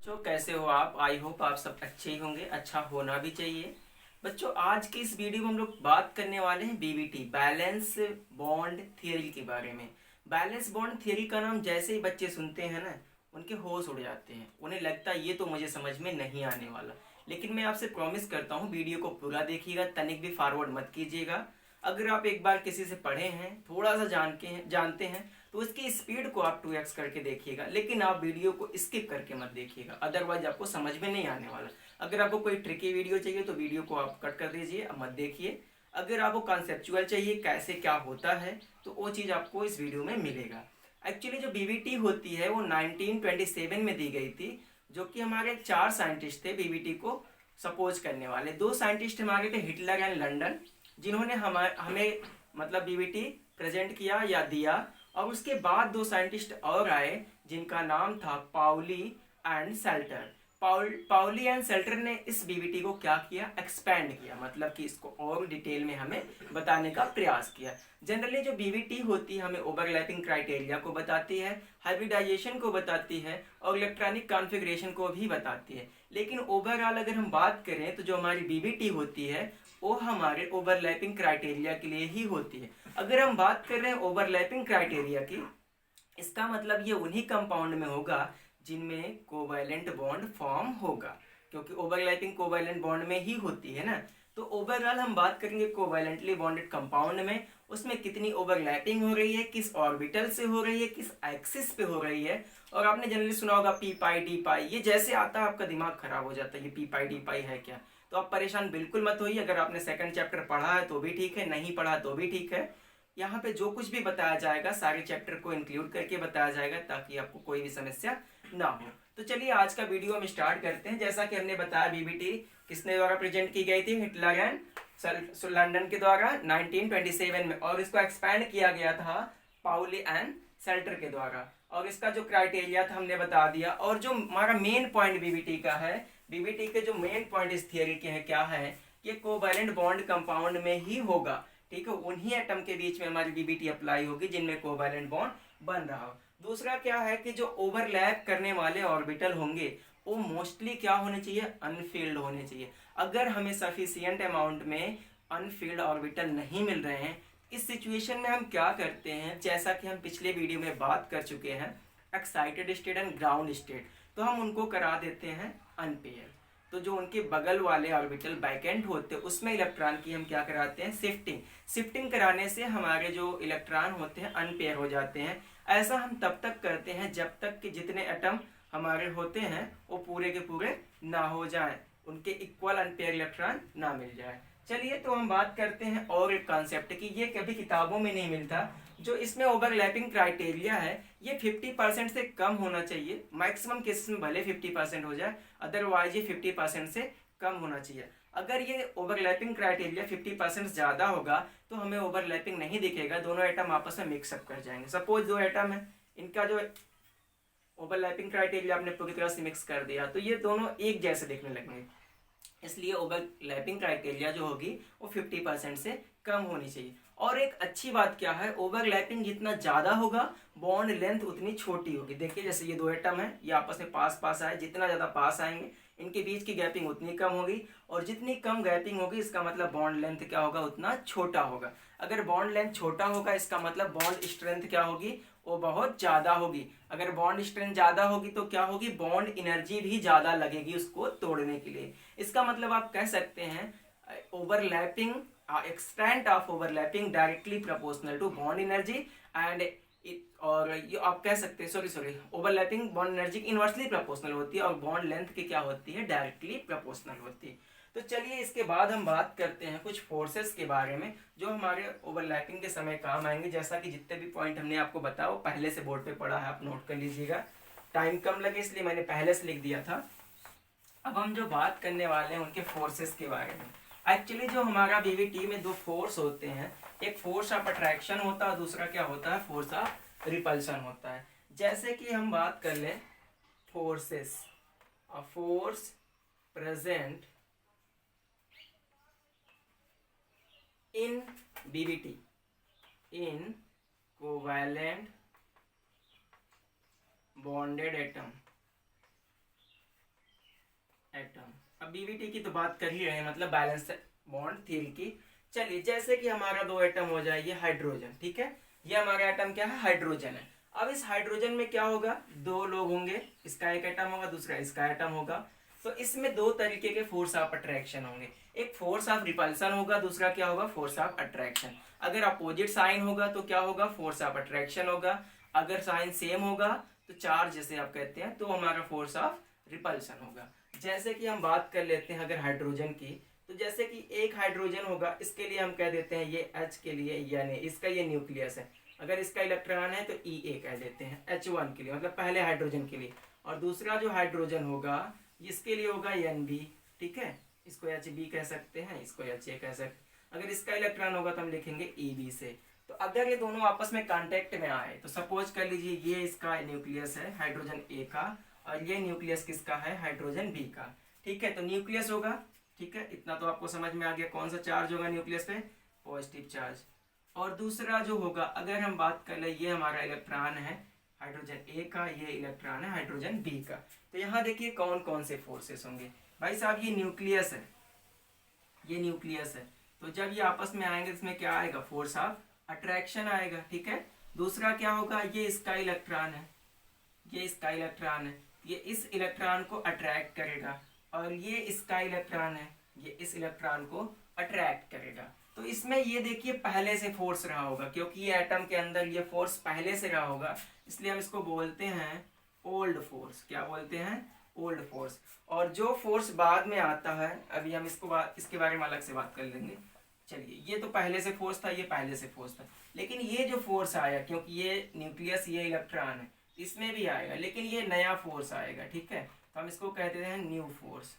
बच्चों कैसे हो आप। आई होप आप सब अच्छे ही होंगे, अच्छा होना भी चाहिए। बच्चों आज की इस वीडियो में हम लोग बात करने वाले हैं बीबीटी बैलेंस बॉन्ड थियरी के बारे में। बैलेंस बॉन्ड थियरी का नाम जैसे ही बच्चे सुनते हैं ना, उनके होश उड़ जाते हैं, उन्हें लगता है ये तो मुझे समझ में नहीं आने वाला। लेकिन मैं आपसे प्रॉमिस करता हूँ वीडियो को पूरा देखिएगा, तनिक भी फॉरवर्ड मत कीजिएगा। अगर आप एक बार किसी से पढ़े हैं, थोड़ा सा जानते हैं, तो उसकी स्पीड को आप 2x करके देखिएगा, लेकिन आप वीडियो को स्किप करके मत देखिएगा, अदरवाइज आपको समझ में नहीं आने वाला। अगर आपको कोई ट्रिकी वीडियो चाहिए तो वीडियो को आप कट कर दीजिए, अब मत देखिए। अगर आपको कॉन्सेप्चुअल चाहिए कैसे क्या होता है, तो वो चीज़ आपको इस वीडियो में मिलेगा। एक्चुअली जो बीबीटी होती है वो 1927 में दी गई थी, जो कि हमारे 4 साइंटिस्ट थे बीबीटी को सपोज करने वाले। 2 साइंटिस्ट हमारे थे, हिटलर एंड लंडन, जिन्होंने हमें मतलब बीबीटी प्रेजेंट किया या दिया। और उसके बाद 2 साइंटिस्ट और आए जिनका नाम था Pauli and Slater. Pauli and Slater ने इस बीबीटी को क्या किया, एक्सपेंड किया, मतलब कि इसको और डिटेल में हमें बताने का प्रयास किया। जनरली जो बीबीटी होती है हमें ओवरलैपिंग क्राइटेरिया को बताती है, हाइब्रिडाइजेशन को बताती है और इलेक्ट्रॉनिक कॉन्फ़िगरेशन को भी बताती है। लेकिन ओवरऑल अगर हम बात करें तो जो हमारी बीबीटी होती है वो हमारे ओवरलैपिंग क्राइटेरिया के लिए ही होती है। अगर हम बात कर रहे हैं ओवरलैपिंग क्राइटेरिया की, इसका मतलब ये उन्हीं कंपाउंड में होगा जिनमें कोवैलेंट बॉन्ड फॉर्म होगा, क्योंकि ओवरलैपिंग कोवैलेंट बॉन्ड में ही होती है ना। तो ओवरऑल हम बात करेंगे कोवैलेंटली बॉन्डेड कंपाउंड में, उसमें कितनी ओवरलैपिंग हो रही है, किस ऑर्बिटल से हो रही है, किस एक्सिस पे हो रही है। और आपने जनरली सुना होगा पी पाई डी पाई, ये जैसे आता है आपका दिमाग खराब हो जाता है, ये पी पाई डी पाई है क्या। तो आप परेशान बिल्कुल मत होइए, अगर आपने सेकंड चैप्टर पढ़ा है तो भी ठीक है, नहीं पढ़ा तो भी ठीक है। यहाँ पे जो कुछ भी बताया जाएगा सारे चैप्टर को इंक्लूड करके बताया जाएगा, ताकि आपको कोई भी समस्या ना हो। तो चलिए आज का वीडियो हम स्टार्ट करते हैं। जैसा कि हमने बताया बीबीटी किसने द्वारा प्रेजेंट की गई थी, हिटलर एंड लंदन के द्वारा 1927 में, और इसको एक्सपैंड किया गया था पाउली एंड सेल्टर के द्वारा। और इसका जो क्राइटेरिया था हमने बता दिया। और जो हमारा मेन पॉइंट बीबीटी का है, बीबीटी के जो मेन पॉइंट इस थियरी के हैं क्या है, कि कोवैलेंट बॉन्ड कंपाउंड में ही होगा। ठीक है, उन्हीं एटम के बीच में हमारी बीबीटी अप्लाई होगी जिनमें कोवैलेंट बॉन्ड बन रहा हो। दूसरा क्या है कि जो ओवरलैप करने वाले ऑर्बिटल होंगे वो मोस्टली क्या होने चाहिए, अनफिल्ड होने चाहिए। अगर हमें सफिशियंट अमाउंट में अनफिल्ड ऑर्बिटल नहीं मिल रहे हैं, इस सिचुएशन में हम क्या करते हैं, जैसा कि हम पिछले वीडियो में बात कर चुके हैं, excited state and ground state, तो हम उनको करा देते हैं अनपेयर। तो जो उनके बगल वाले ऑर्बिटल बैकेंड होते हैं उसमें इलेक्ट्रॉन की हम क्या कराते हैं, शिफ्टिंग। शिफ्टिंग कराने से हमारे जो इलेक्ट्रॉन होते हैं अनपेयर हो जाते हैं। ऐसा हम तब तक करते हैं जब तक कि जितने एटम हमारे होते हैं वो पूरे के पूरे ना हो जाएं, उनके इक्वल अनपेयर इलेक्ट्रॉन ना मिल जाए। चलिए तो हम बात करते हैं और एक कॉन्सेप्ट की, ये कभी किताबों में नहीं मिलता। जो इसमें ओवरलैपिंग क्राइटेरिया है ये 50% से कम होना चाहिए। मैक्सिमम केसेस में भले 50% हो जाए, अदरवाइज ये 50% से कम होना चाहिए। अगर ये ओवरलैपिंग क्राइटेरिया 50% ज्यादा होगा तो हमें ओवरलैपिंग नहीं दिखेगा, दोनों एटम आपस में मिक्सअप कर जाएंगे। सपोज 2 एटम है, इनका जो ओवरलैपिंग क्राइटेरिया आपने पूरी तरह से मिक्स कर दिया तो ये दोनों एक जैसे दिखने लगेंगे। इसलिए ओवरलैपिंग क्राइटेरिया जो होगी वो 50% से कम होनी चाहिए। और एक अच्छी बात क्या है, ओवरलैपिंग जितना ज्यादा होगा बॉन्ड लेंथ उतनी छोटी होगी। देखिए जैसे ये 2 एटम है, ये आपस में पास पास आए, जितना ज्यादा पास आएंगे इनके बीच की गैपिंग उतनी कम होगी, और जितनी कम गैपिंग होगी इसका मतलब बॉन्ड लेंथ क्या होगा, उतना छोटा होगा। अगर बॉन्ड लेंथ छोटा होगा इसका मतलब बॉन्ड स्ट्रेंथ क्या होगी, वो बहुत ज्यादा होगी। अगर बॉन्ड स्ट्रेंथ ज्यादा होगी तो क्या होगी, बॉन्ड एनर्जी भी ज्यादा लगेगी उसको तोड़ने के लिए। इसका मतलब आप कह सकते हैं overlapping extent of overlapping directly proportional to bond energy and और ये आप कह सकते हैं sorry overlapping bond energy inversely proportional होती है और बॉन्ड लेंथ की क्या होती है, डायरेक्टली प्रोपोर्शनल होती है। तो चलिए इसके बाद हम बात करते हैं कुछ फोर्सेस के बारे में जो हमारे ओवरलैपिंग के समय काम आएंगे। जैसा कि जितने भी पॉइंट हमने आपको बताया वो पहले से बोर्ड पे पढ़ा है, आप नोट कर लीजिएगा। टाइम कम लगे इसलिए मैंने पहले से लिख दिया था। अब हम जो बात करने वाले हैं उनके फोर्सेस के बारे में। एक्चुअली जो हमारा बीबीटी में 2 फोर्स होते हैं, एक फोर्स ऑफ अट्रैक्शन होता है, दूसरा क्या होता है, फोर्स ऑफ रिपल्शन होता है। जैसे कि हम बात कर लें forces, a force present in BBT in covalent bonded atom atom. अब बीवीटी की तो बात कर ही रहे हैं, मतलब बैलेंस बॉन्ड थ्योरी की। चलिए, जैसे कि हमारा दो एटम हो जाए, ये हाइड्रोजन, ठीक है, ये हमारा एटम क्या है, हाइड्रोजन है। अब इस हाइड्रोजन में क्या होगा, दो लोग होंगे, इसका एक एटम होगा, दूसरा इसका एटम होगा। तो इसमें दो तरीके के फोर्स ऑफ अट्रैक्शन होंगे, एक फोर्स ऑफ रिपल्सन होगा, दूसरा क्या होगा, फोर्स ऑफ अट्रैक्शन। अगर अपोजिट साइन होगा तो क्या होगा, फोर्स ऑफ अट्रैक्शन होगा। अगर साइन सेम होगा तो चार्ज जैसे आप कहते हैं, तो हमारा फोर्स ऑफ रिपल्सन होगा। जैसे कि हम बात कर लेते हैं अगर हाइड्रोजन की, तो जैसे कि एक हाइड्रोजन होगा, इसके लिए हम कह देते हैं ये H के लिए, यानी इसका ये न्यूक्लियस है। अगर इसका इलेक्ट्रॉन है तो E कह देते हैं H1 के लिए, मतलब पहले हाइड्रोजन के लिए। और दूसरा जो हाइड्रोजन होगा इसके लिए होगा Nb, ठीक है, इसको Hb कह सकते हैं, इसको Ha कह सकते हैं। अगर इसका इलेक्ट्रॉन होगा तो हम लिखेंगे Eb से। तो अगर ये दोनों आपस में कांटेक्ट में आए, तो सपोज कर लीजिए ये इसका न्यूक्लियस है हाइड्रोजन ए का, और ये न्यूक्लियस किसका है, हाइड्रोजन बी का, ठीक है। तो न्यूक्लियस होगा, ठीक है, इतना तो आपको समझ में आ गया, कौन सा चार्ज होगा न्यूक्लियस पे, पॉजिटिव चार्ज। और दूसरा जो होगा, अगर हम बात कर ले, ये हमारा इलेक्ट्रॉन है हाइड्रोजन ए का, ये इलेक्ट्रॉन है हाइड्रोजन बी का। तो यहाँ देखिए कौन कौन से फोर्सेस होंगे भाई साहब, ये न्यूक्लियस है, ये न्यूक्लियस है। तो जब ये आपस में आएंगे, इसमें क्या आएगा, फोर्स ऑफ अट्रैक्शन आएगा, ठीक है। दूसरा क्या होगा, ये इसका इलेक्ट्रॉन है, ये इसका इलेक्ट्रॉन है, ये इस इलेक्ट्रॉन को अट्रैक्ट करेगा, और ये इसका इलेक्ट्रॉन है, ये इस इलेक्ट्रॉन को अट्रैक्ट करेगा। तो इसमें ये देखिए पहले से फोर्स रहा होगा, क्योंकि ये एटम के अंदर ये फोर्स पहले से रहा होगा, इसलिए हम इसको बोलते हैं ओल्ड फोर्स। क्या बोलते हैं, ओल्ड फोर्स। और जो फोर्स बाद में आता है, अभी हम इसके बारे में अलग से बात कर लेंगे। चलिए, ये तो पहले से फोर्स था, ये पहले से फोर्स था, लेकिन ये जो फोर्स आया, क्योंकि ये न्यूक्लियस, ये इलेक्ट्रॉन है, इसमें भी आएगा, लेकिन ये नया फोर्स आएगा, ठीक है। तो हम इसको कहते हैं न्यू फोर्स।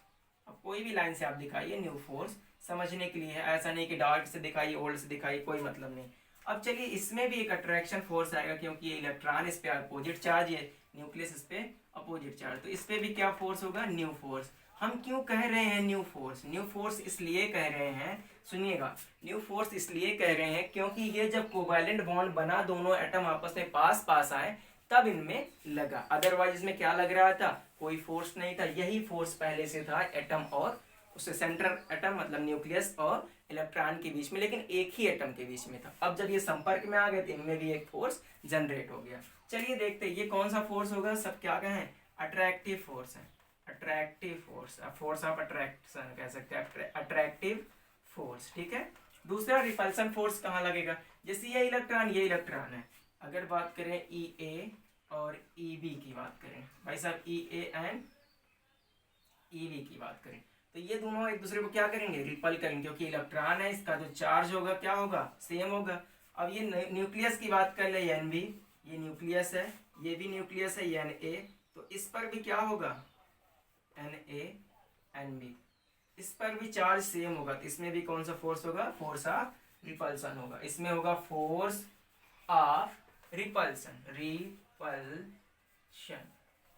अब कोई भी लाइन से आप दिखाइए, न्यू फोर्स समझने के लिए है, ऐसा नहीं कि डार्क से दिखाइए, ओल्ड से दिखाइए, कोई मतलब नहीं। अब चलिए, इसमें भी एक अट्रैक्शन फोर्स आएगा, क्योंकि ये इलेक्ट्रॉन इस पे अपोजिट चार्ज है, न्यूक्लियस इस पे अपोजिट चार्ज, तो इस पे भी क्या फोर्स होगा, न्यू फोर्स। हम क्यों कह रहे हैं न्यू फोर्स, न्यू फोर्स इसलिए कह रहे हैं, सुनिएगा, न्यू फोर्स इसलिए कह रहे हैं क्योंकि ये जब कोवैलेंट बॉन्ड बना, दोनों एटम आपस में पास पास आए, तब इनमें लगा। अदरवाइज इसमें क्या लग रहा था, कोई फोर्स नहीं था, यही फोर्स पहले से था एटम और उससे सेंट्रल एटम, मतलब न्यूक्लियस और इलेक्ट्रॉन के बीच में, लेकिन एक ही एटम के बीच में था। अब जब ये संपर्क में आ गए तो इनमें भी एक फोर्स जनरेट हो गया। चलिए देखते हैं ये कौन सा फोर्स होगा, सब क्या कहें, अट्रैक्टिव फोर्स है, attractive force, force of attraction कह सकते हैं, अट्रैक्टिव फोर्स, ठीक है। दूसरा रिपल्सन फोर्स कहाँ लगेगा, जैसे ये इलेक्ट्रॉन है, अगर बात करें ई ए और ई बी की बात करें, भाई साहब ई ए एंड ई बी की बात करें, तो ये दोनों एक दूसरे को क्या करेंगे, रिपल करेंगे, क्योंकि इलेक्ट्रॉन है, इसका जो चार्ज होगा क्या होगा, सेम होगा। अब ये न्यूक्लियस की बात कर ले, एन बी, ये न्यूक्लियस है, ये भी न्यूक्लियस है, एन ए, तो इस पर भी क्या होगा, एन ए एन बी, इस पर भी चार्ज सेम होगा, तो इसमें भी कौन सा फोर्स होगा, फोर्स ऑफ रिपल्सन होगा। इसमें होगा फोर्स ऑफ रिपल्सन, रिपल्शन।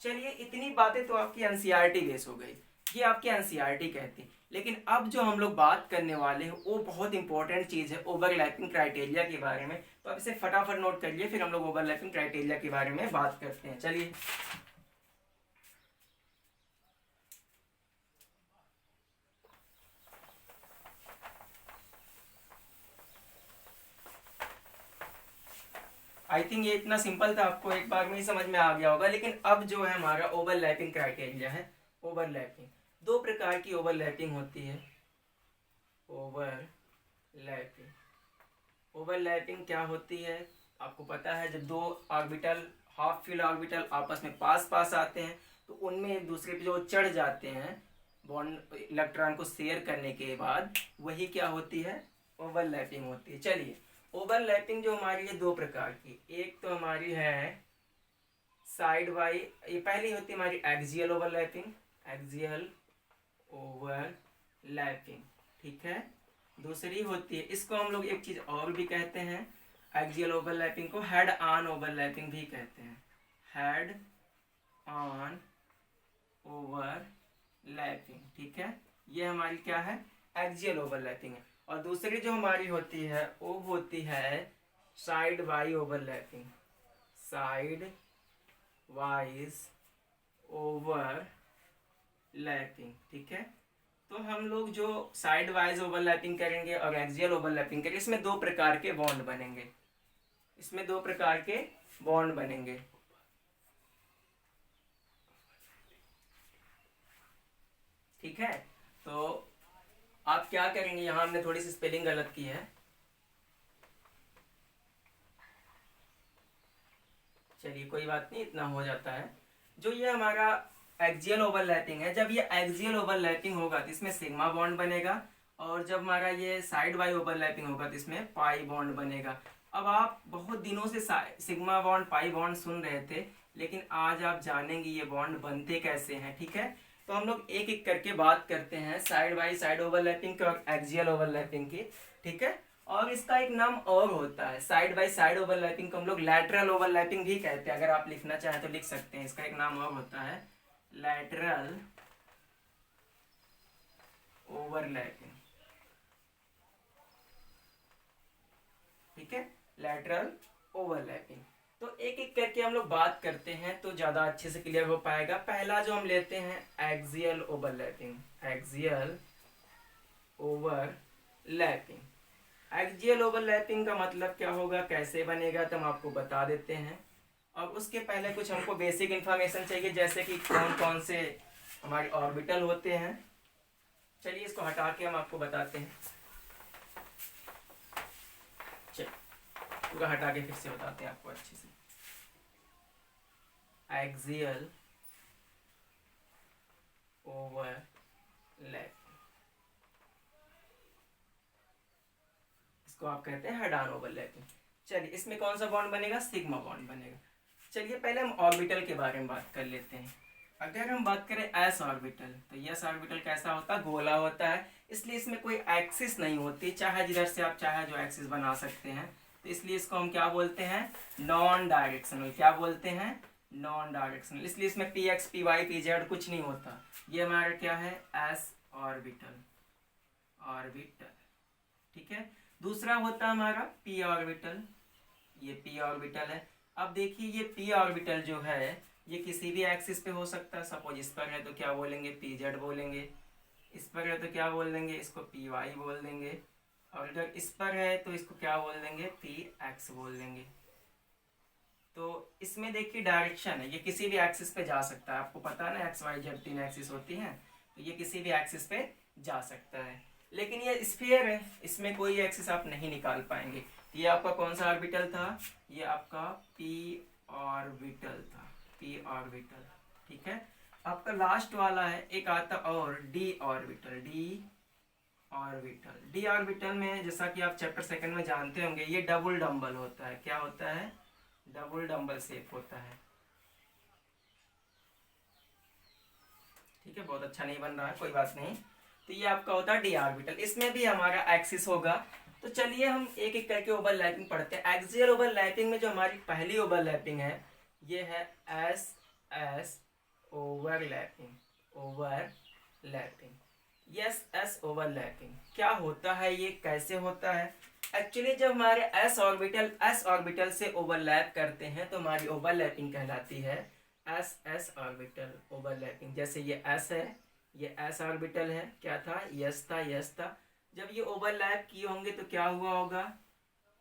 चलिए, इतनी बातें तो आपकी एनसीईआरटी बेस हो गई, ये आपकी एनसीईआरटी कहती। लेकिन अब जो हम लोग बात करने वाले हैं वो बहुत इंपॉर्टेंट चीज है, ओवरलैपिंग क्राइटेरिया के बारे में। तो अब इसे फटाफट नोट करिए, फिर हम लोग ओवरलैपिंग क्राइटेरिया के बारे में बात करते हैं। चलिए, आई थिंक ये इतना सिंपल था, आपको एक बार में ही समझ में आ गया होगा। लेकिन अब जो है हमारा ओवरलैपिंग क्राइटेरिया है, ओवरलैपिंग, दो प्रकार की ओवरलैपिंग होती है। ओवरलैपिंग, ओवरलैपिंग क्या होती है, आपको पता है, जब दो ऑर्बिटल, हाफ फिल ऑर्बिटल आपस में पास पास आते हैं, तो उनमें एक दूसरे पे जो चढ़ जाते हैं बॉन्ड, इलेक्ट्रॉन को शेयर करने के बाद, वही क्या होती है, ओवरलैपिंग होती है। चलिए, ओवरलैपिंग जो हमारी है दो प्रकार की, एक तो हमारी है साइड वाई, ये पहली होती है हमारी एक्सियल ओवरलैपिंग, एक्सियल ओवरलैपिंग, ठीक है। दूसरी होती है, इसको हम लोग एक चीज और भी कहते हैं, एक्सियल ओवरलैपिंग को हेड ऑन ओवरलैपिंग भी कहते हैं, हेड ऑन ओवरलैपिंग, ठीक है। ये हमारी क्या है, एक्सियल ओवरलैपिंग है। और दूसरी जो हमारी होती है वो होती है side wise overlapping, side wise overlapping, overlapping, ठीक है। तो हम लोग जो साइड वाइज ओवरलैपिंग करेंगे और एक्सियल ओवरलैपिंग करेंगे, इसमें दो प्रकार के बॉन्ड बनेंगे, इसमें दो प्रकार के बॉन्ड बनेंगे, ठीक है। तो आप क्या करेंगे, यहाँ हमने थोड़ी सी स्पेलिंग गलत की है, चलिए कोई बात नहीं, इतना हो जाता है। जो ये हमारा एक्सियल ओवरलैपिंग है, जब ये एक्सियल ओवरलैपिंग होगा तो इसमें सिग्मा बॉन्ड बनेगा, और जब हमारा ये साइड वाई ओवरलैपिंग होगा तो इसमें पाई बॉन्ड बनेगा। अब आप बहुत दिनों से सिग्मा बॉन्ड पाई बॉन्ड सुन रहे थे, लेकिन आज आप जानेंगे ये बॉन्ड बनते कैसे हैं, ठीक है। तो हम लोग एक एक करके बात करते हैं साइड बाई साइड ओवरलैपिंग की और एक्सियल ओवरलैपिंग की, ठीक है। और इसका एक नाम और होता है, साइड बाय साइड ओवरलैपिंग को हम लोग लैटरल ओवरलैपिंग भी कहते हैं। अगर आप लिखना चाहें तो लिख सकते हैं, इसका एक नाम और होता है लैटरल ओवरलैपिंग, ठीक है, लैटरल ओवरलैपिंग। तो एक एक करके हम लोग बात करते हैं तो ज्यादा अच्छे से क्लियर हो पाएगा। पहला जो हम लेते हैं axial overlapping, axial overlapping. Axial overlapping का मतलब क्या होगा, कैसे बनेगा, तो हम आपको बता देते हैं। और उसके पहले कुछ हमको बेसिक इन्फॉर्मेशन चाहिए, जैसे कि कौन कौन से हमारे ऑर्बिटल होते हैं। चलिए इसको हटा के हम आपको बताते हैं, चलिए पूरा हटा के फिर से बताते हैं आपको अच्छे से। एक्सियल ओवरलैप, इसको आप कहते हैं हेड ऑन ओवरलैपिंग। चलिए इसमें कौन सा बॉन्ड बनेगा, सिग्मा बॉन्ड बनेगा। चलिए पहले हम ऑर्बिटल के बारे में बात कर लेते हैं। अगर हम बात करें एस ऑर्बिटल, तो यस ऑर्बिटल कैसा होता है, गोला होता है, इसलिए इसमें कोई एक्सिस नहीं होती, चाहे जिधर से आप चाहे जो एक्सिस बना सकते हैं। तो इसलिए इसको हम क्या बोलते हैं, नॉन डायरेक्शनल। क्या बोलते हैं, नॉन डायरेक्शनल। इसलिए इसमें P X P Y P Z कुछ नहीं होता। ये हमारा क्या है, एस ऑर्बिटल, ऑर्बिटल, ठीक है। दूसरा होता है हमारा पी ऑर्बिटल, ये पी ऑर्बिटल है। अब देखिए ये पी ऑर्बिटल जो है ये किसी भी एक्सिस पे हो सकता है। सपोज इस पर है तो क्या बोलेंगे, पी जेड बोलेंगे, इस पर है तो क्या बोल देंगे, इसको पी वाई बोल देंगे, और अगर इस पर है तो इसको क्या बोल देंगे, पी एक्स बोल देंगे। तो इसमें देखिए डायरेक्शन है, ये किसी भी एक्सिस पे जा सकता है। आपको पता है ना, एक्स वाई जेड 3 एक्सिस होती हैं, तो ये किसी भी एक्सिस पे जा सकता है। लेकिन ये स्फीयर है, इसमें कोई एक्सिस आप नहीं निकाल पाएंगे। ये आपका कौन सा ऑर्बिटल था, ये आपका पी ऑर्बिटल था, पी ऑर्बिटल, ठीक है। आपका लास्ट वाला है एक आता और D orbital, D orbital. D orbital में जैसा कि आप चैप्टर सेकंड में जानते होंगे, ये डबल डम्बल होता है। क्या होता है, डबल डम्बल शेप होता है, ठीक है। बहुत अच्छा नहीं बन रहा है, कोई बात नहीं। तो ये आपका होता है डी ऑर्बिटल, इसमें भी हमारा एक्सिस होगा। तो चलिए हम एक एक करके ओवरलैपिंग पढ़ते हैं। एक्सियल ओवरलैपिंग में जो हमारी पहली ओवरलैपिंग है ये है S S overlapping, overlapping, yes S overlapping. क्या होता है ये, कैसे होता है। एक्चुअली जब हमारे एस ऑर्बिटल से ओवरलैप करते हैं तो हमारी ओवरलैपिंग कहलाती है एस एस ऑर्बिटल ओवरलैपिंग। जैसे ये एस है, ये एस ऑर्बिटल है, क्या था, यस था, यस था। जब ये ओवरलैप किए होंगे तो क्या हुआ होगा,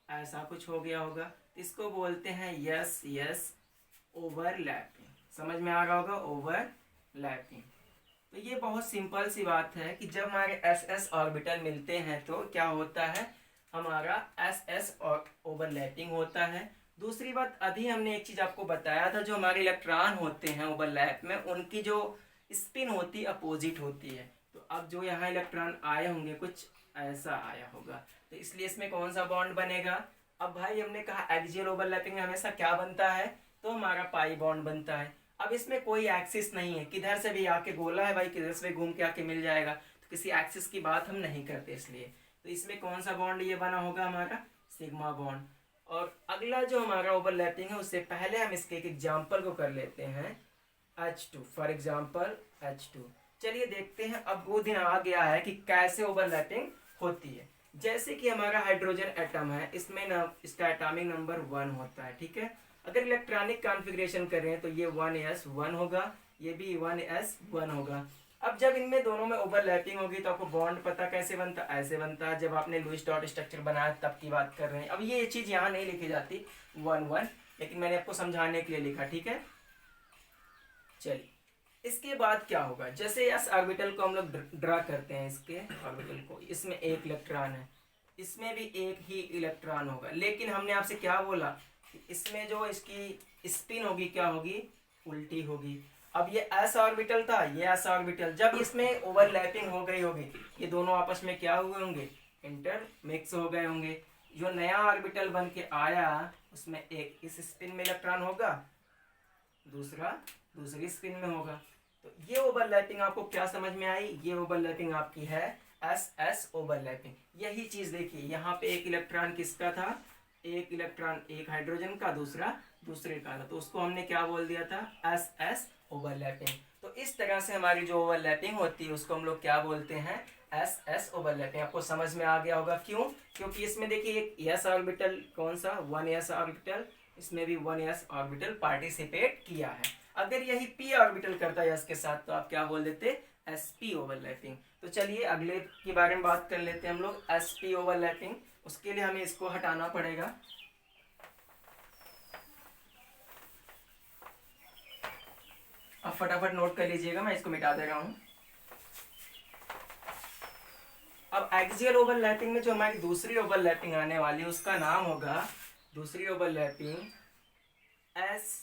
ऐसा कुछ हो गया होगा। इसको बोलते हैं यस यस ओवरलैपिंग। समझ में आ रहा होगा, ओवरलैपिंग। तो ये बहुत सिंपल सी बात है कि जब हमारे एस एस ऑर्बिटल मिलते हैं तो क्या होता है, हमारा एस एस ओवरलैपिंग होता है। दूसरी बात, अभी हमने एक चीज आपको बताया था, जो हमारे इलेक्ट्रॉन होते हैं ओवरलैप में, उनकी जो स्पिन होती है अपोजिट होती है। तो अब जो यहाँ इलेक्ट्रॉन आए होंगे कुछ ऐसा आया होगा, तो इसलिए इसमें कौन सा बॉन्ड बनेगा। अब भाई हमने कहा एक्सियल ओवरलैपिंग में हमेशा क्या बनता है, तो हमारा पाई बॉन्ड बनता है। अब इसमें कोई एक्सिस नहीं है, किधर से भी आके गोला है भाई, किधर से भी घूम के आके मिल जाएगा, तो किसी एक्सिस की बात हम नहीं करते इसलिए। तो इसमें कौन सा बॉन्ड ये बना होगा, हमारा सिग्मा बॉन्ड। और अगला जो हमारा ओवरलैपिंग है उससे पहले हम इसके एक एग्जाम्पल को कर लेते हैं, H2 फॉर एग्जाम्पल H2। चलिए देखते हैं अब वो दिन आ गया है कि कैसे ओवरलैपिंग होती है। जैसे कि हमारा हाइड्रोजन एटम है, इसमें इसका एटॉमिक नंबर 1 होता है, ठीक है। अगर इलेक्ट्रॉनिक कॉन्फ़िगरेशन करें तो ये 1s1 होगा, ये भी 1s1 होगा। जब इनमें दोनों में ओवरलैपिंग होगी तो आपको बॉन्ड पता कैसे बनता, ऐसे बनता है। जब आपने लुईस डॉट स्ट्रक्चर बनाया तब की बात कर रहे हैं। अब ये चीज यहाँ नहीं लिखी जाती 1 1, लेकिन मैंने आपको समझाने के लिए लिखा, ठीक है। चलिए इसके बाद क्या होगा, जैसे एस ऑर्बिटल को हम लोग ड्रा करते हैं, इसके ऑर्बिटल को, इसमें एक इलेक्ट्रॉन है, इसमें भी एक ही इलेक्ट्रॉन होगा, लेकिन हमने आपसे क्या बोला, इसमें जो इसकी स्पिन होगी क्या होगी, उल्टी होगी। अब ये एस ऑर्बिटल था, ये एस ऑर्बिटल, जब इसमें ओवरलैपिंग हो गई होगी, ये दोनों आपस में क्या हुए होंगे, इंटर मिक्स हो गए होंगे। जो नया ऑर्बिटल बन के आया उसमें एक इस स्पिन में इलेक्ट्रॉन होगा, दूसरा दूसरी स्पिन में होगा। तो ये ओवरलैपिंग आपको क्या समझ में आई, ये ओवरलैपिंग आपकी है एस एस ओवरलैपिंग। यही चीज देखिए, यहाँ पे एक इलेक्ट्रॉन किसका था, एक इलेक्ट्रॉन एक हाइड्रोजन का, दूसरा दूसरे का था, तो उसको हमने क्या बोल दिया था, एस एस ओवरलैपिंग। तो इस तरह से हमारी जो ओवरलैपिंग होती है उसको हम लोग क्या बोलते हैं, एस एस ओवरलैपिंग। आपको समझ में आ गया होगा क्यों, क्योंकि इसमें देखिए एक एस ऑर्बिटल, कौन सा 1s ऑर्बिटल, इसमें भी 1s ऑर्बिटल पार्टिसिपेट किया है। अगर यही p ऑर्बिटल करता है इसके साथ तो आप क्या बोल देते, sp ओवरलैपिंग। तो चलिए अगले के बारे में बात कर लेते हैं हम लोग, sp ओवरलैपिंग। उसके लिए हमें इसको हटाना पड़ेगा। अब फटाफट नोट कर लीजिएगा, मैं इसको मिटा दे रहा हूं। अब एक्सियल ओवरलैपिंग में जो हमारी दूसरी ओवरलैपिंग आने वाली है उसका नाम होगा, दूसरी overlapping S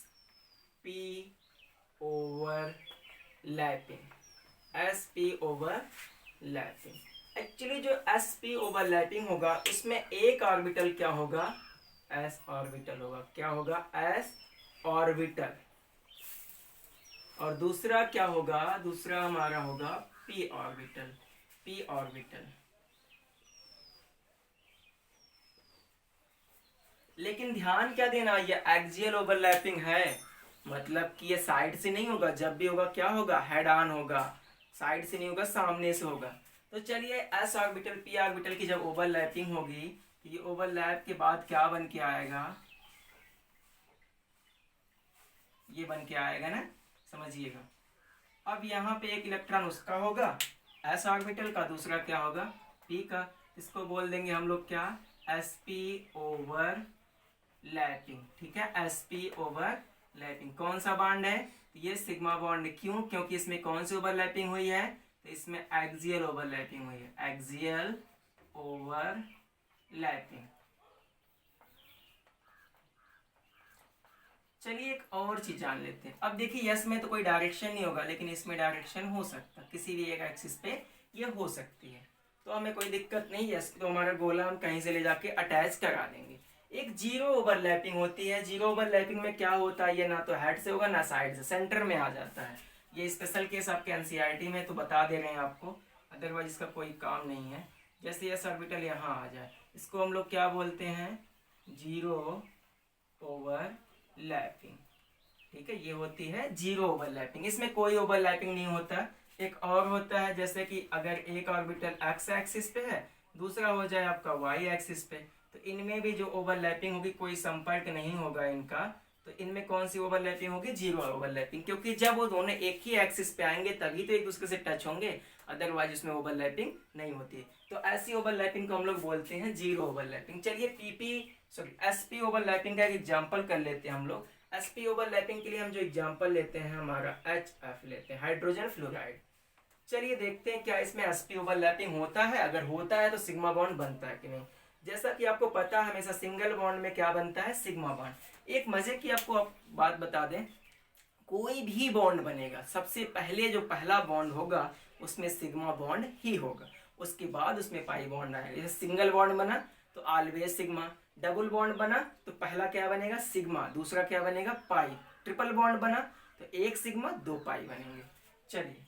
P overlapping, S P overlapping. Actually जो एस पी ओवरलैपिंग होगा उसमें एक ऑर्बिटल क्या होगा, एस ऑर्बिटल होगा, क्या होगा, एस ऑर्बिटल, और दूसरा क्या होगा, दूसरा हमारा होगा पी ऑर्बिटल, पी ऑर्बिटल। लेकिन ध्यान क्या देना, ये एक्सियल ओवरलैपिंग है, मतलब कि ये साइड से नहीं होगा, जब भी होगा क्या होगा, हेड ऑन होगा, साइड से नहीं होगा, सामने से होगा। तो चलिए एस ऑर्बिटल पी ऑर्बिटल की जब ओवरलैपिंग होगी, ये ओवरलैप के बाद क्या बन के आएगा, ये बन के आएगा ना, समझिएगा। अब यहाँ पे एक इलेक्ट्रॉन उसका होगा एस ऑर्बिटल का, दूसरा क्या होगा पी का, इसको बोल देंगे हम लोग क्या, एस पी ओवर लैपिंग, ठीक है, एस पी ओवर लैपिंग। कौन सा बॉन्ड है, ये सिग्मा बॉन्ड, क्यों, क्योंकि इसमें कौन सी ओवरलैपिंग हुई है, तो इसमें एक्सियल ओवरलैपिंग हुई है, एक्सियल ओवरलैपिंग। चलिए एक और चीज जान लेते हैं। अब देखिए यस में तो कोई डायरेक्शन नहीं होगा, लेकिन इसमें डायरेक्शन हो सकता है, किसी भी एक एक्सिस पे ये हो सकती है, तो हमें कोई दिक्कत नहीं। यस तो हमारा गोला हम कहीं से ले जाके अटैच करा देंगे। एक जीरो ओवरलैपिंग होती है, जीरो ओवरलैपिंग में क्या होता है, ये ना तो हेड से होगा ना साइड से, सेंटर में आ जाता है। ये स्पेशल केस आपके एनसीईआरटी में तो बता दे रहे हैं आपको, अदरवाइज इसका कोई काम नहीं है। जैसे यस ऑर्बिटल यहाँ आ जाए, इसको हम लोग क्या बोलते हैं, जीरो ओवरलैपिंग, ठीक है, ये होती है जीरो ओवरलैपिंग। इसमें कोई ओवरलैपिंग नहीं होता। एक और होता है, जैसे कि अगर एक ऑर्बिटल एक्स एक्सिस पे है, दूसरा हो जाए आपका वाई एक्सिस पे, तो इनमें भी जो ओवरलैपिंग होगी, कोई संपर्क नहीं होगा इनका, तो इनमें कौन सी ओवरलैपिंग होगी, जीरो ओवरलैपिंग, क्योंकि जब वो दोनों एक ही एक्सिस पे आएंगे तभी तो एक दूसरे से टच होंगे, अदरवाइज उसमें ओवरलैपिंग नहीं होती। तो ऐसी ओवरलैपिंग को हम लोग बोलते हैं जीरो ओवरलैपिंग। चलिए एसपी ओवरलैपिंग का एक एग्जाम्पल कर लेते हैं हम लोग। एसपी ओवरलैपिंग के लिए हम जो एग्जाम्पल लेते हैं हमारा HF लेते हैं, हाइड्रोजन फ्लोराइड। चलिए देखते हैं क्या इसमें एसपी ओवरलैपिंग होता है, अगर होता है तो सिग्मा बॉन्ड बनता है कि नहीं। जैसा कि आपको पता है हमेशा सिंगल बॉन्ड में क्या बनता है, सिग्मा बॉन्ड। एक मजे की आपको बात बता दें, कोई भी बॉन्ड बनेगा सबसे पहले जो पहला बॉन्ड होगा उसमें सिग्मा बॉन्ड ही होगा, उसके बाद उसमें पाई बॉन्ड आएगा। जैसे सिंगल बॉन्ड बना तो ऑलवेज सिग्मा, डबल बॉन्ड बना तो पहला क्या बनेगा, सिग्मा, दूसरा क्या बनेगा, पाई, ट्रिपल बॉन्ड बना तो एक सिग्मा दो पाई बनेंगे। चलिए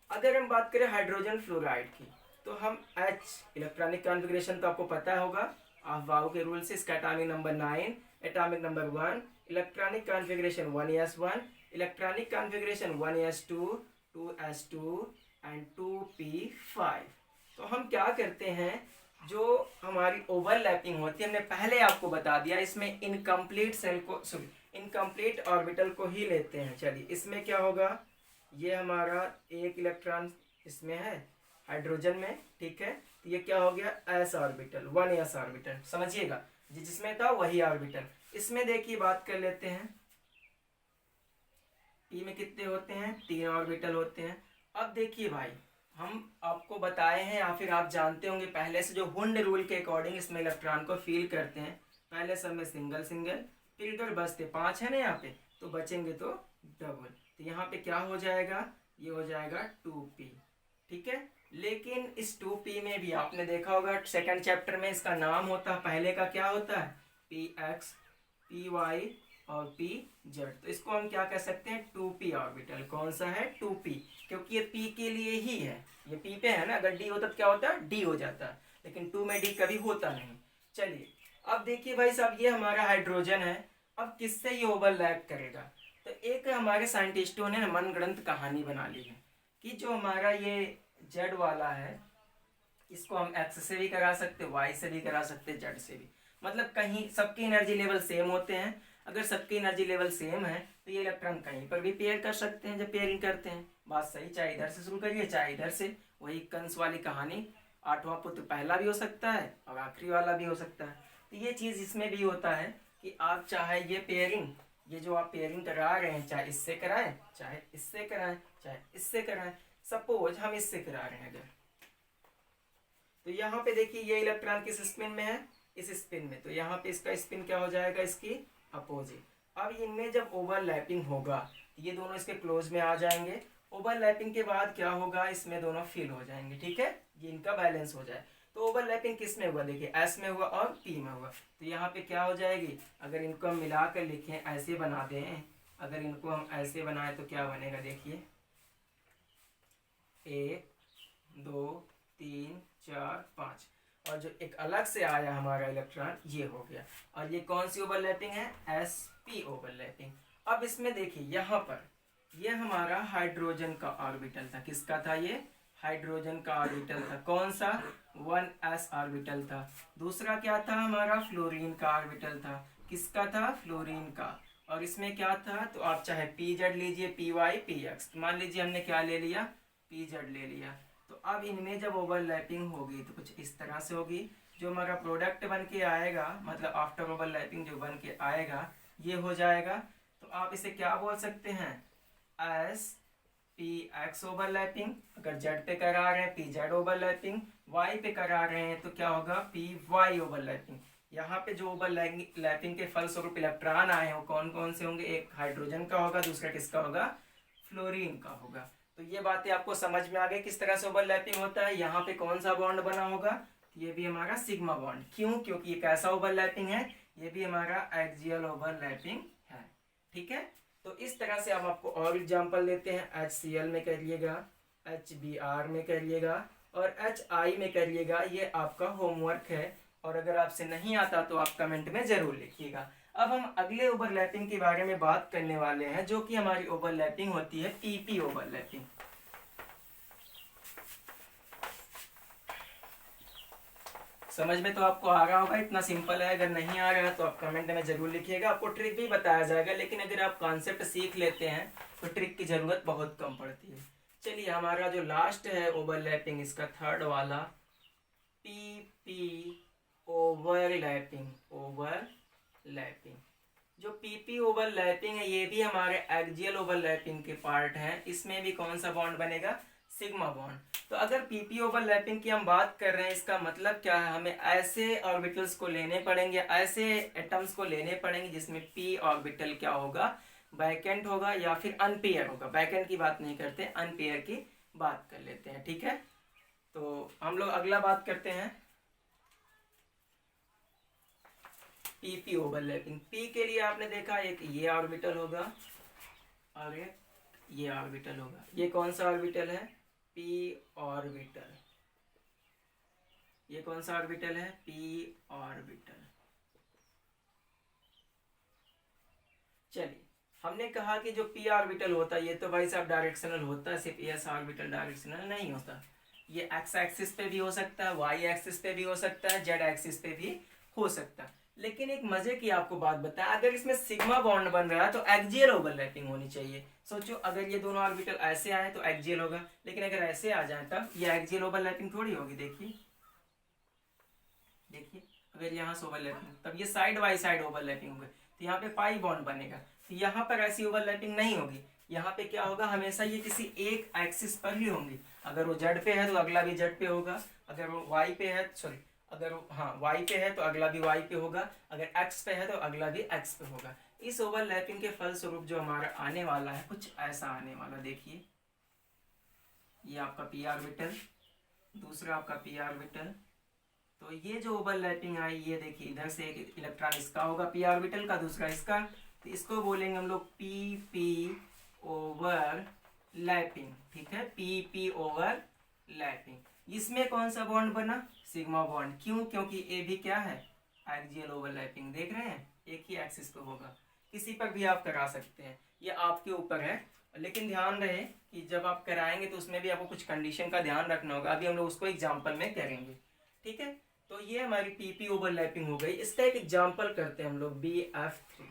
अगर हम बात करें हाइड्रोजन फ्लोराइड की, तो हम H इलेक्ट्रॉनिक कॉन्फ़िगरेशन तो आपको पता होगा, अफवाह के रूल से, इसका atomic number 9, atomic number 1, electronic configuration 1s1, electronic configuration 1s2, 2s2 and 2p5। तो हम क्या करते हैं, जो हमारी ओवरलैपिंग होती है हमने पहले आपको बता दिया, इसमें इनकम्प्लीट सेल को, इनकम्प्लीट ऑर्बिटल को ही लेते हैं। चलिए इसमें क्या होगा, ये हमारा एक इलेक्ट्रॉन इसमें है हाइड्रोजन में, ठीक है। तो ये क्या हो गया, एस ऑर्बिटल, 1s ऑर्बिटल, समझिएगा जिसमें था वही ऑर्बिटल। इसमें देखिए बात कर लेते हैं, पी में कितने होते हैं, 3 ऑर्बिटल होते हैं। अब देखिए भाई, हम आपको बताए हैं या फिर आप जानते होंगे पहले से, जो हुंड रूल के अकॉर्डिंग इसमें इलेक्ट्रॉन को फील करते हैं। पहले सब में सिंगल सिंगल, फिर इधर बचते 5 है ना यहाँ पे, तो बचेंगे तो डबल। तो यहाँ पे क्या हो जाएगा, ये हो जाएगा 2p, ठीक है। लेकिन इस 2p में भी आपने देखा होगा सेकंड चैप्टर में इसका नाम होता है, पहले का क्या होता है, px, py और पी जेड। तो इसको हम क्या कह सकते हैं, 2p ऑर्बिटल। कौन सा है, 2p, क्योंकि ये p के लिए ही है, ये p पे है ना, अगर d होता तो क्या होता है, d हो जाता है, लेकिन 2 में d कभी होता नहीं। चलिए अब देखिए भाई साहब, ये हमारा हाइड्रोजन है, अब किससे ये ओवरलैप करेगा। तो एक हमारे साइंटिस्टों ने मनगढ़ंत कहानी बना ली है कि जो हमारा ये जेड वाला है, इसको हम एक्स से भी करा सकते, वाई से भी करा सकते, जेड से भी। मतलब कहीं सबकी एनर्जी लेवल सेम होते हैं, अगर सबकी एनर्जी लेवल सेम है तो ये इलेक्ट्रॉन कहीं पर भी पेयर कर सकते हैं जब पेयरिंग करते हैं। बात सही, चाहे इधर से शुरू करिए चाहे इधर से, वही कंस वाली कहानी, 8वां पुत्र पहला भी हो सकता है और आखिरी वाला भी हो सकता है। तो ये चीज़ इसमें भी होता है कि आप चाहे ये पेयरिंग, ये जो आप पेयरिंग करा रहे हैं, चाहे इससे कराएं चाहे इससे कराएं चाहे इससे कराएं, सपोज हम इससे करा रहे हैं अगर, तो यहाँ पे देखिए ये इलेक्ट्रॉन किस स्पिन में है, इस स्पिन में, तो यहाँ पे इसका स्पिन क्या हो जाएगा, इसकी अपोजिट। अब इनमें जब ओवरलैपिंग होगा तो ये दोनों इसके क्लोज में आ जाएंगे, ओवरलैपिंग के बाद क्या होगा, इसमें दोनों फिल हो जाएंगे, ठीक है, ये इनका बैलेंस हो जाए। तो ओवरलैपिंग किस में हुआ, देखिए एस में हुआ और पी में हुआ, तो यहाँ पे क्या हो जाएगी, अगर इनको हम मिला कर लिखें, ऐसे बना दें, अगर इनको हम ऐसे बनाए तो क्या बनेगा, देखिए 1 2 3 4 5, और जो एक अलग से आया हमारा इलेक्ट्रॉन ये हो गया। और ये कौन सी ओवरलैपिंग है, एस पी ओवरलैपिंग। अब इसमें देखिए यहाँ पर ये हमारा हाइड्रोजन का ऑर्बिटल था, किसका था ये, हाइड्रोजन का ऑर्बिटल था, कौन सा, 1s ऑर्बिटल था। दूसरा क्या था, हमारा फ्लोरीन का ऑर्बिटल था, किसका था, फ्लोरीन का। और इसमें क्या था, तो आप चाहे पी जेड लीजिए, पी वाई पी एक्स, मान लीजिए हमने क्या ले लिया, पी जेड ले लिया। तो अब इनमें जब ओवरलैपिंग होगी तो कुछ इस तरह से होगी, जो हमारा प्रोडक्ट बन के आएगा, मतलब आफ्टर ओवरलैपिंग जो बन के आएगा ये हो जाएगा। तो आप इसे क्या बोल सकते हैं, एस पी एक्स ओवरलैपिंग, अगर जेड पे करा रहे हैं पी जेड ओवरलैपिंग, वाई पे करा रहे हैं तो क्या होगा, पी वाई ओवरलैपिंग। यहाँ पे जो ओवरलैपिंग के फलस्वरूप इलेक्ट्रॉन आए हैं वो कौन कौन से होंगे, एक हाइड्रोजन का होगा, दूसरा किसका होगा, फ्लोरीन का होगा। तो ये बातें आपको समझ में आ गई किस तरह से ओवरलैपिंग होता है। यहाँ पे कौन सा बॉन्ड बना होगा, ये भी हमारा सिग्मा बॉन्ड, क्यों, क्योंकि ये कैसा ओवरलैपिंग है, ये भी हमारा एक्सियल ओवरलैपिंग है, ठीक है। तो इस तरह से हम आपको और एग्जांपल देते हैं, HCl में करिएगा, HBr में करिएगा और HI में करिएगा, ये आपका होमवर्क है। और अगर आपसे नहीं आता तो आप कमेंट में जरूर लिखिएगा। अब हम अगले ओवरलैपिंग के बारे में बात करने वाले हैं, जो कि हमारी ओवरलैपिंग होती है PP ओवरलैपिंग। समझ में तो आपको आ रहा होगा, इतना सिंपल है। अगर नहीं आ रहा है तो आप कमेंट में जरूर लिखिएगा, आपको ट्रिक भी बताया जाएगा, लेकिन अगर आप कॉन्सेप्ट सीख लेते हैं तो ट्रिक की जरूरत बहुत कम पड़ती है। चलिए हमारा जो लास्ट है ओवरलैपिंग, इसका थर्ड वाला, PP ओवरलैपिंग। ओवरलैपिंग, जो PP ओवरलैपिंग है ये भी हमारे एक्सियल ओवरलैपिंग के पार्ट है। इसमें भी कौन सा बॉन्ड बनेगा, सिग्मा बॉन्ड। तो अगर PP ओवरलैपिंग की हम बात कर रहे हैं, इसका मतलब क्या है, हमें ऐसे ऑर्बिटल्स को लेने पड़ेंगे, ऐसे एटम्स को लेने पड़ेंगे जिसमें p ऑर्बिटल क्या होगा, वैकेंट होगा या फिर अनपेयर होगा। वैकेंट की बात नहीं करते, अनपेयर की बात कर लेते हैं, ठीक है। तो हम लोग अगला बात करते हैं PP ओवरलैपिंग। P के लिए आपने देखा एक ये ऑर्बिटल होगा और एक ये ऑर्बिटल होगा। ये कौन सा ऑर्बिटल है, P ऑर्बिटल। ये कौन सा ऑर्बिटल है, P ऑर्बिटल। चलिए हमने कहा कि जो P ऑर्बिटल होता है ये तो भाई साहब डायरेक्शनल होता है, सिर्फ S ऑर्बिटल डायरेक्शनल नहीं होता। ये X एक्सिस पे भी हो सकता है, Y एक्सिस पे भी हो सकता है, Z एक्सिस पे भी हो सकता है। लेकिन एक मजे की आपको बात बताएं, अगर इसमें सिग्मा बॉन्ड बन रहा है तो एक्सियल ओवरलैपिंग होनी चाहिए। सोचो अगर ये दोनों ऑर्बिटल ऐसे आए तो एक्सियल होगा, लेकिन अगर ऐसे आ जाए तब ये एक्सियल ओवरलैपिंग थोड़ी होगी। देखिए देखिए, अगर यहाँ से ओवरलैपिंग तब ये साइड बाई साइड ओवरलैपिंग होगी, तो यहाँ पे पाई बॉन्ड बनेगा। तो यहाँ पर ऐसी ओवरलैपिंग नहीं होगी। यहाँ पे क्या होगा, हमेशा ये किसी एक एक्सिस पर ही होंगी। अगर वो जेड पे है तो अगला भी जेड पे होगा, अगर वो वाई पे है, सॉरी, अगर वो हाँ वाई पे है तो अगला भी वाई पे होगा, अगर एक्स पे है तो अगला भी एक्स पे होगा। इस ओवरलैपिंग के फलस्वरूप जो हमारा आने वाला है कुछ ऐसा आने वाला। देखिए ये आपका पी ऑर्बिटल, दूसरा आपका पी ऑर्बिटल। तो ये जो ओवरलैपिंग आई, ये देखिए इधर से एक इलेक्ट्रॉन इसका होगा पी ऑर्बिटल का, दूसरा इसका, तो इसको बोलेंगे हम लोग पी पी ओवरलैपिंग। ठीक है, पी पी ओवरलैपिंग। इसमें कौन सा बॉन्ड बना, सिग्मा बॉन्ड। क्यों, क्योंकि ए भी क्या है, एक्सियल ओवरलैपिंग। देख रहे हैं, एक ही एक्सिस पे होगा। किसी पर भी आप करा सकते हैं, ये आपके ऊपर है। लेकिन ध्यान रहे कि जब आप कराएंगे तो उसमें भी आपको कुछ कंडीशन का ध्यान रखना होगा। अभी हम लोग उसको एग्जाम्पल में करेंगे। ठीक है, तो ये हमारी पीपी ओवरलैपिंग हो गई। इसका एक एग्जांपल करते हैं हम लोग, BF3।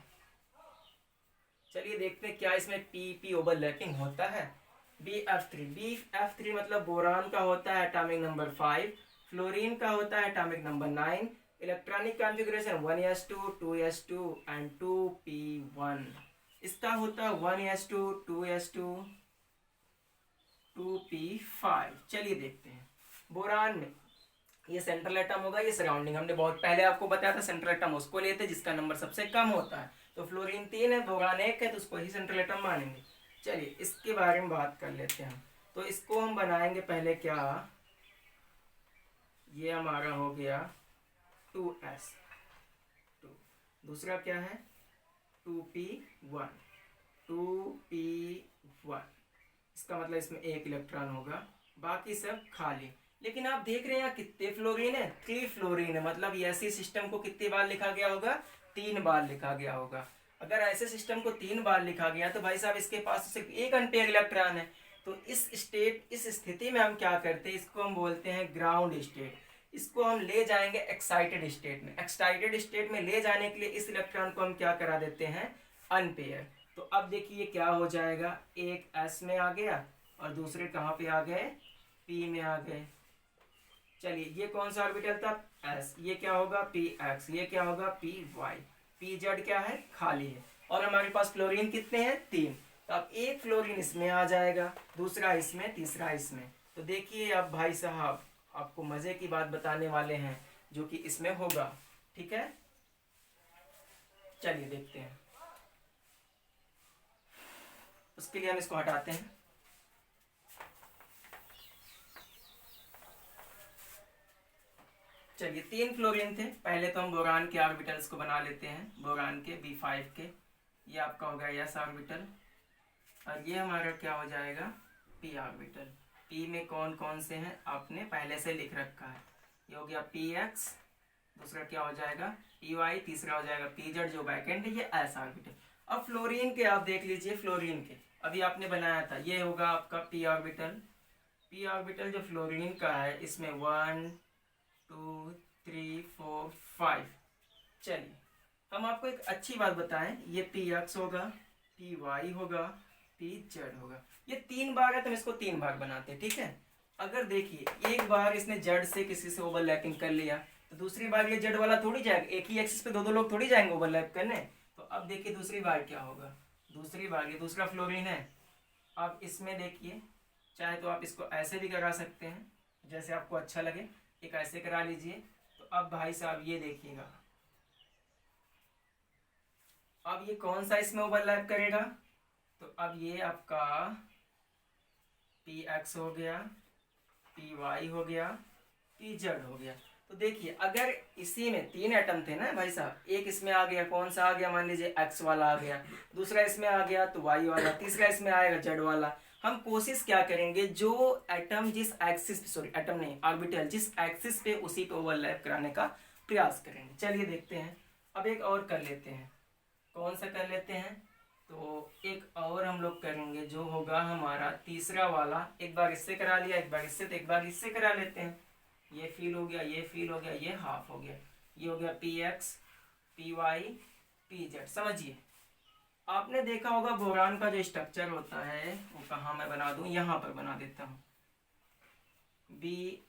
चलिए देखते हैं क्या इसमें पीपी ओवरलैपिंग होता है। BF3 मतलब बोरान का होता है एटॉमिक नंबर 5, फ्लोरीन का होता है atomic number 9, electronic configuration 1s2 2s2 and 2p1। इसका होता है 1s2 2s2 2p5। चलिए देखते हैं। बोरान में ये सेंट्रल एटम होगा, ये सराउंडिंग। हमने बहुत पहले आपको बताया था सेंट्रल एटम उसको लेते जिसका नंबर सबसे कम होता है। तो फ्लोरीन 3 है, बोरान 1 है, तो उसको ही सेंट्रल एटम मानेंगे। चलिए इसके बारे में बात कर लेते हैं। तो इसको हम बनाएंगे पहले क्या, ये हमारा हो गया 2s2, दूसरा क्या है 2p1 2p1। इसका मतलब इसमें एक इलेक्ट्रॉन होगा, बाकी सब खाली। लेकिन आप देख रहे हैं यहाँ कितने फ्लोरीन है, 3 फ्लोरीन है। मतलब ये ऐसे सिस्टम को कितनी बार लिखा गया होगा, 3 बार लिखा गया होगा। अगर ऐसे सिस्टम को 3 बार लिखा गया तो भाई साहब इसके पास सिर्फ एक अनपेयर इलेक्ट्रॉन है। तो इस स्थिति में हम क्या करते हैं, इसको हम बोलते हैं ग्राउंड स्टेट। इसको हम ले जाएंगे एक्साइटेड स्टेट में। एक्साइटेड स्टेट में ले जाने के लिए इस इलेक्ट्रॉन को हम क्या करा देते हैं, अनपेयर। तो अब देखिए क्या हो जाएगा, एक एस में आ गया और दूसरे कहाँ पे आ गए, पी में आ गए। चलिए ये कौन सा ऑर्बिटल था, एस, ये क्या होगा पी एक्स, ये क्या होगा पी वाई, पी जेड क्या है, खाली है। और हमारे पास फ्लोरीन कितने हैं, 3। तो अब एक फ्लोरीन इसमें आ जाएगा, दूसरा इसमें, तीसरा इसमें। तो देखिए अब भाई साहब आपको मजे की बात बताने वाले हैं जो कि इसमें होगा। ठीक है, चलिए देखते हैं। उसके लिए हम इसको हटाते हैं। चलिए 3 फ्लोरीन थे। पहले तो हम बोरान के ऑर्बिटल्स को बना लेते हैं, बोरान के B5 के। ये आपका हो गया S ऑर्बिटल, और ये हमारा क्या हो जाएगा, P ऑर्बिटल। P में कौन कौन से हैं आपने पहले से लिख रखा है। ये हो गया PX, दूसरा क्या हो जाएगा PY, तीसरा हो जाएगा PZ जो बैकेंड है, ये S ऑर्बिटल। अब फ्लोरीन के आप देख लीजिए, फ्लोरीन के अभी आपने बनाया था, ये होगा आपका P ऑर्बिटल। P ऑर्बिटल जो फ्लोरीन का है, इसमें 1 2 3 4 5। चलिए हम आपको एक अच्छी बात बताएं, ये PX होगा, PY होगा, PZ होगा। ये 3 बार है तो हम इसको 3 बार बनाते हैं। ठीक है, अगर देखिए एक बार इसने जेड से किसी से ओवरलैपिंग कर लिया तो दूसरी बार ये जेड वाला थोड़ी जाएगा, एक ही एक्सिस पे दो लोग थोड़ी जाएंगे ओवरलैप करने। तो अब देखिए दूसरी बार क्या होगा, दूसरी बार ये दूसरा फ्लोरीन है। अब इसमें देखिए, चाहे तो आप इसको ऐसे भी करा सकते हैं जैसे आपको अच्छा लगे, एक ऐसे करा लीजिए। तो अब भाई साहब ये देखिएगा, अब ये कौन सा इसमें ओवरलैप करेगा, तो अब ये आपका PX हो गया, PY हो गया, PZ हो गया। तो देखिए अगर इसी में 3 एटम थे ना भाई साहब, एक इसमें आ गया, कौन सा आ गया, मान लीजिए X वाला आ गया, दूसरा इसमें आ गया तो Y वाला, तीसरा इसमें आएगा Z वाला। हम कोशिश क्या करेंगे, जो एटम जिस एक्सिस, सॉरी एटम नहीं, ऑर्बिटल जिस एक्सिस पे उसी पे ओवरलैप कराने का प्रयास करेंगे। चलिए देखते हैं। अब एक और कर लेते हैं, कौन सा कर लेते हैं, तो एक और हम लोग करेंगे जो होगा हमारा तीसरा वाला। एक बार इससे करा लिया, एक बार इससे, तो एक बार इससे करा लेते हैं। ये फील हो गया, ये फील हो गया, ये हाफ हो गया, ये हो गया PX, P Y P Z. समझिए, आपने देखा होगा बोरान का जो स्ट्रक्चर होता है वो कहाँ मैं बना दूं, यहाँ पर बना देता हूँ, BF3,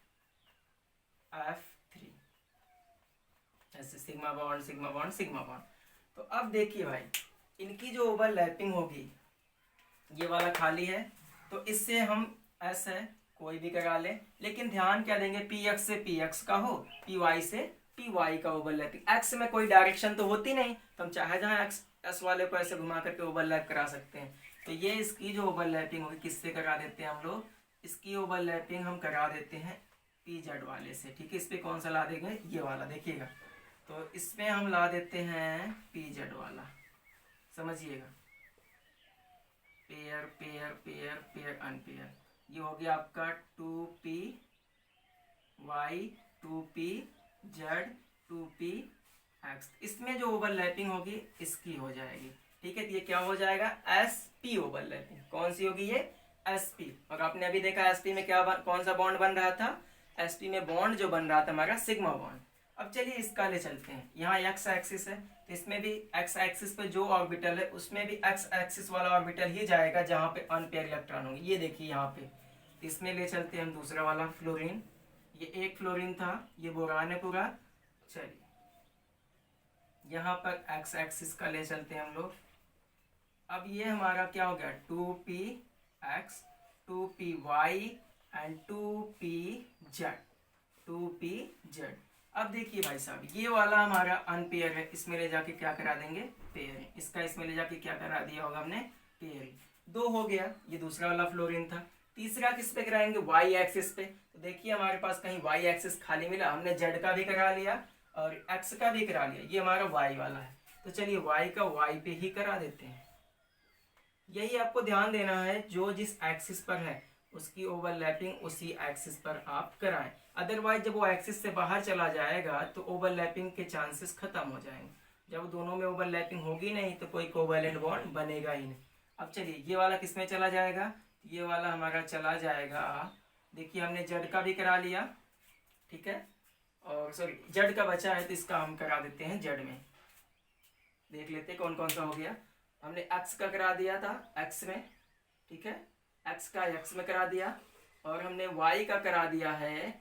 ऐसे sigma bond sigma bond sigma bond. तो अब देखिए भाई, इनकी जो ओवरलैपिंग होगी, ये वाला खाली है तो इससे हम एस है कोई भी करा ले, लेकिन ध्यान क्या देंगे, पी एक्स से पी एक्स का हो, पी वाई से पी वाई का ओवरलैपिंग। एक्स में कोई डायरेक्शन तो होती नहीं, तो हम चाहे जहाँ एक्स एस वाले को ऐसे घुमा करके ओवरलैप करा सकते हैं। तो ये इसकी जो ओवरलैपिंग होगी किससे करा देते हैं हम लोग, इसकी ओवरलैपिंग हम करा देते हैं पी जेड वाले से। ठीक है, इस पर कौन सा ला देंगे, ये वाला देखिएगा, तो इसमें हम ला देते हैं पी जेड वाला। समझिएगा, pair pair pair pair unpair, ये हो गया आपका 2p y 2p z 2p x। इसमें जो ओवरलैपिंग होगी इसकी हो जाएगी। ठीक है, तो ये क्या हो जाएगा, sp ओवरलैपिंग। कौन सी होगी ये, sp। और आपने अभी देखा sp में क्या कौन सा बॉन्ड बन रहा था, sp में बॉन्ड जो बन रहा था हमारा सिग्मा बॉन्ड। अब चलिए इसका ले चलते हैं, यहाँ x एक्सिस है तो इसमें भी x एक्सिस पे जो ऑर्बिटल है उसमें भी x एक्सिस वाला ऑर्बिटल ही जाएगा जहाँ पे अनपेयर इलेक्ट्रॉन होंगे। ये देखिए यहाँ पे, इसमें ले चलते हैं हम दूसरा वाला फ्लोरीन। ये एक फ्लोरीन था, ये बोरान है पूरा। चलिए यहाँ पर x एक्सिस का ले चलते हैं हम लोग। अब ये हमारा क्या हो गया, 2px 2py and 2pz 2pz। अब देखिए भाई साहब, ये वाला हमारा अनपेयर है, इसमें ले जाके क्या करा देंगे, पेयर। इसका इसमें ले जाके क्या करा दिया होगा हमने, पेयर। दो हो गया, ये दूसरा वाला फ्लोरीन था। तीसरा किस पे कराएंगे, वाई एक्सिस पे। तो देखिए हमारे पास कहीं वाई एक्सिस खाली मिला, हमने जेड का भी करा लिया और एक्स का भी करा लिया। ये हमारा वाई वाला है, तो चलिए वाई का वाई पे ही करा देते हैं। यही आपको ध्यान देना है, जो जिस एक्सिस पर है उसकी ओवरलैपिंग उसी एक्सिस पर आप कराएं। अदरवाइज जब वो एक्सिस से बाहर चला जाएगा तो ओवरलैपिंग के चांसेस खत्म हो जाएंगे। जब दोनों में ओवरलैपिंग होगी नहीं तो कोई कोवैलेंट बॉन्ड बनेगा ही नहीं। अब चलिए ये वाला किसमें चला जाएगा, ये वाला हमारा चला जाएगा, देखिए हमने जेड का भी करा लिया। ठीक है, और सॉरी जेड का बचा है तो इसका हम करा देते हैं जेड में। देख लेते कौन कौन सा हो गया। हमने एक्स का करा दिया था एक्स में, ठीक है, एक्स का एक्स में करा दिया, और हमने वाई का करा दिया है,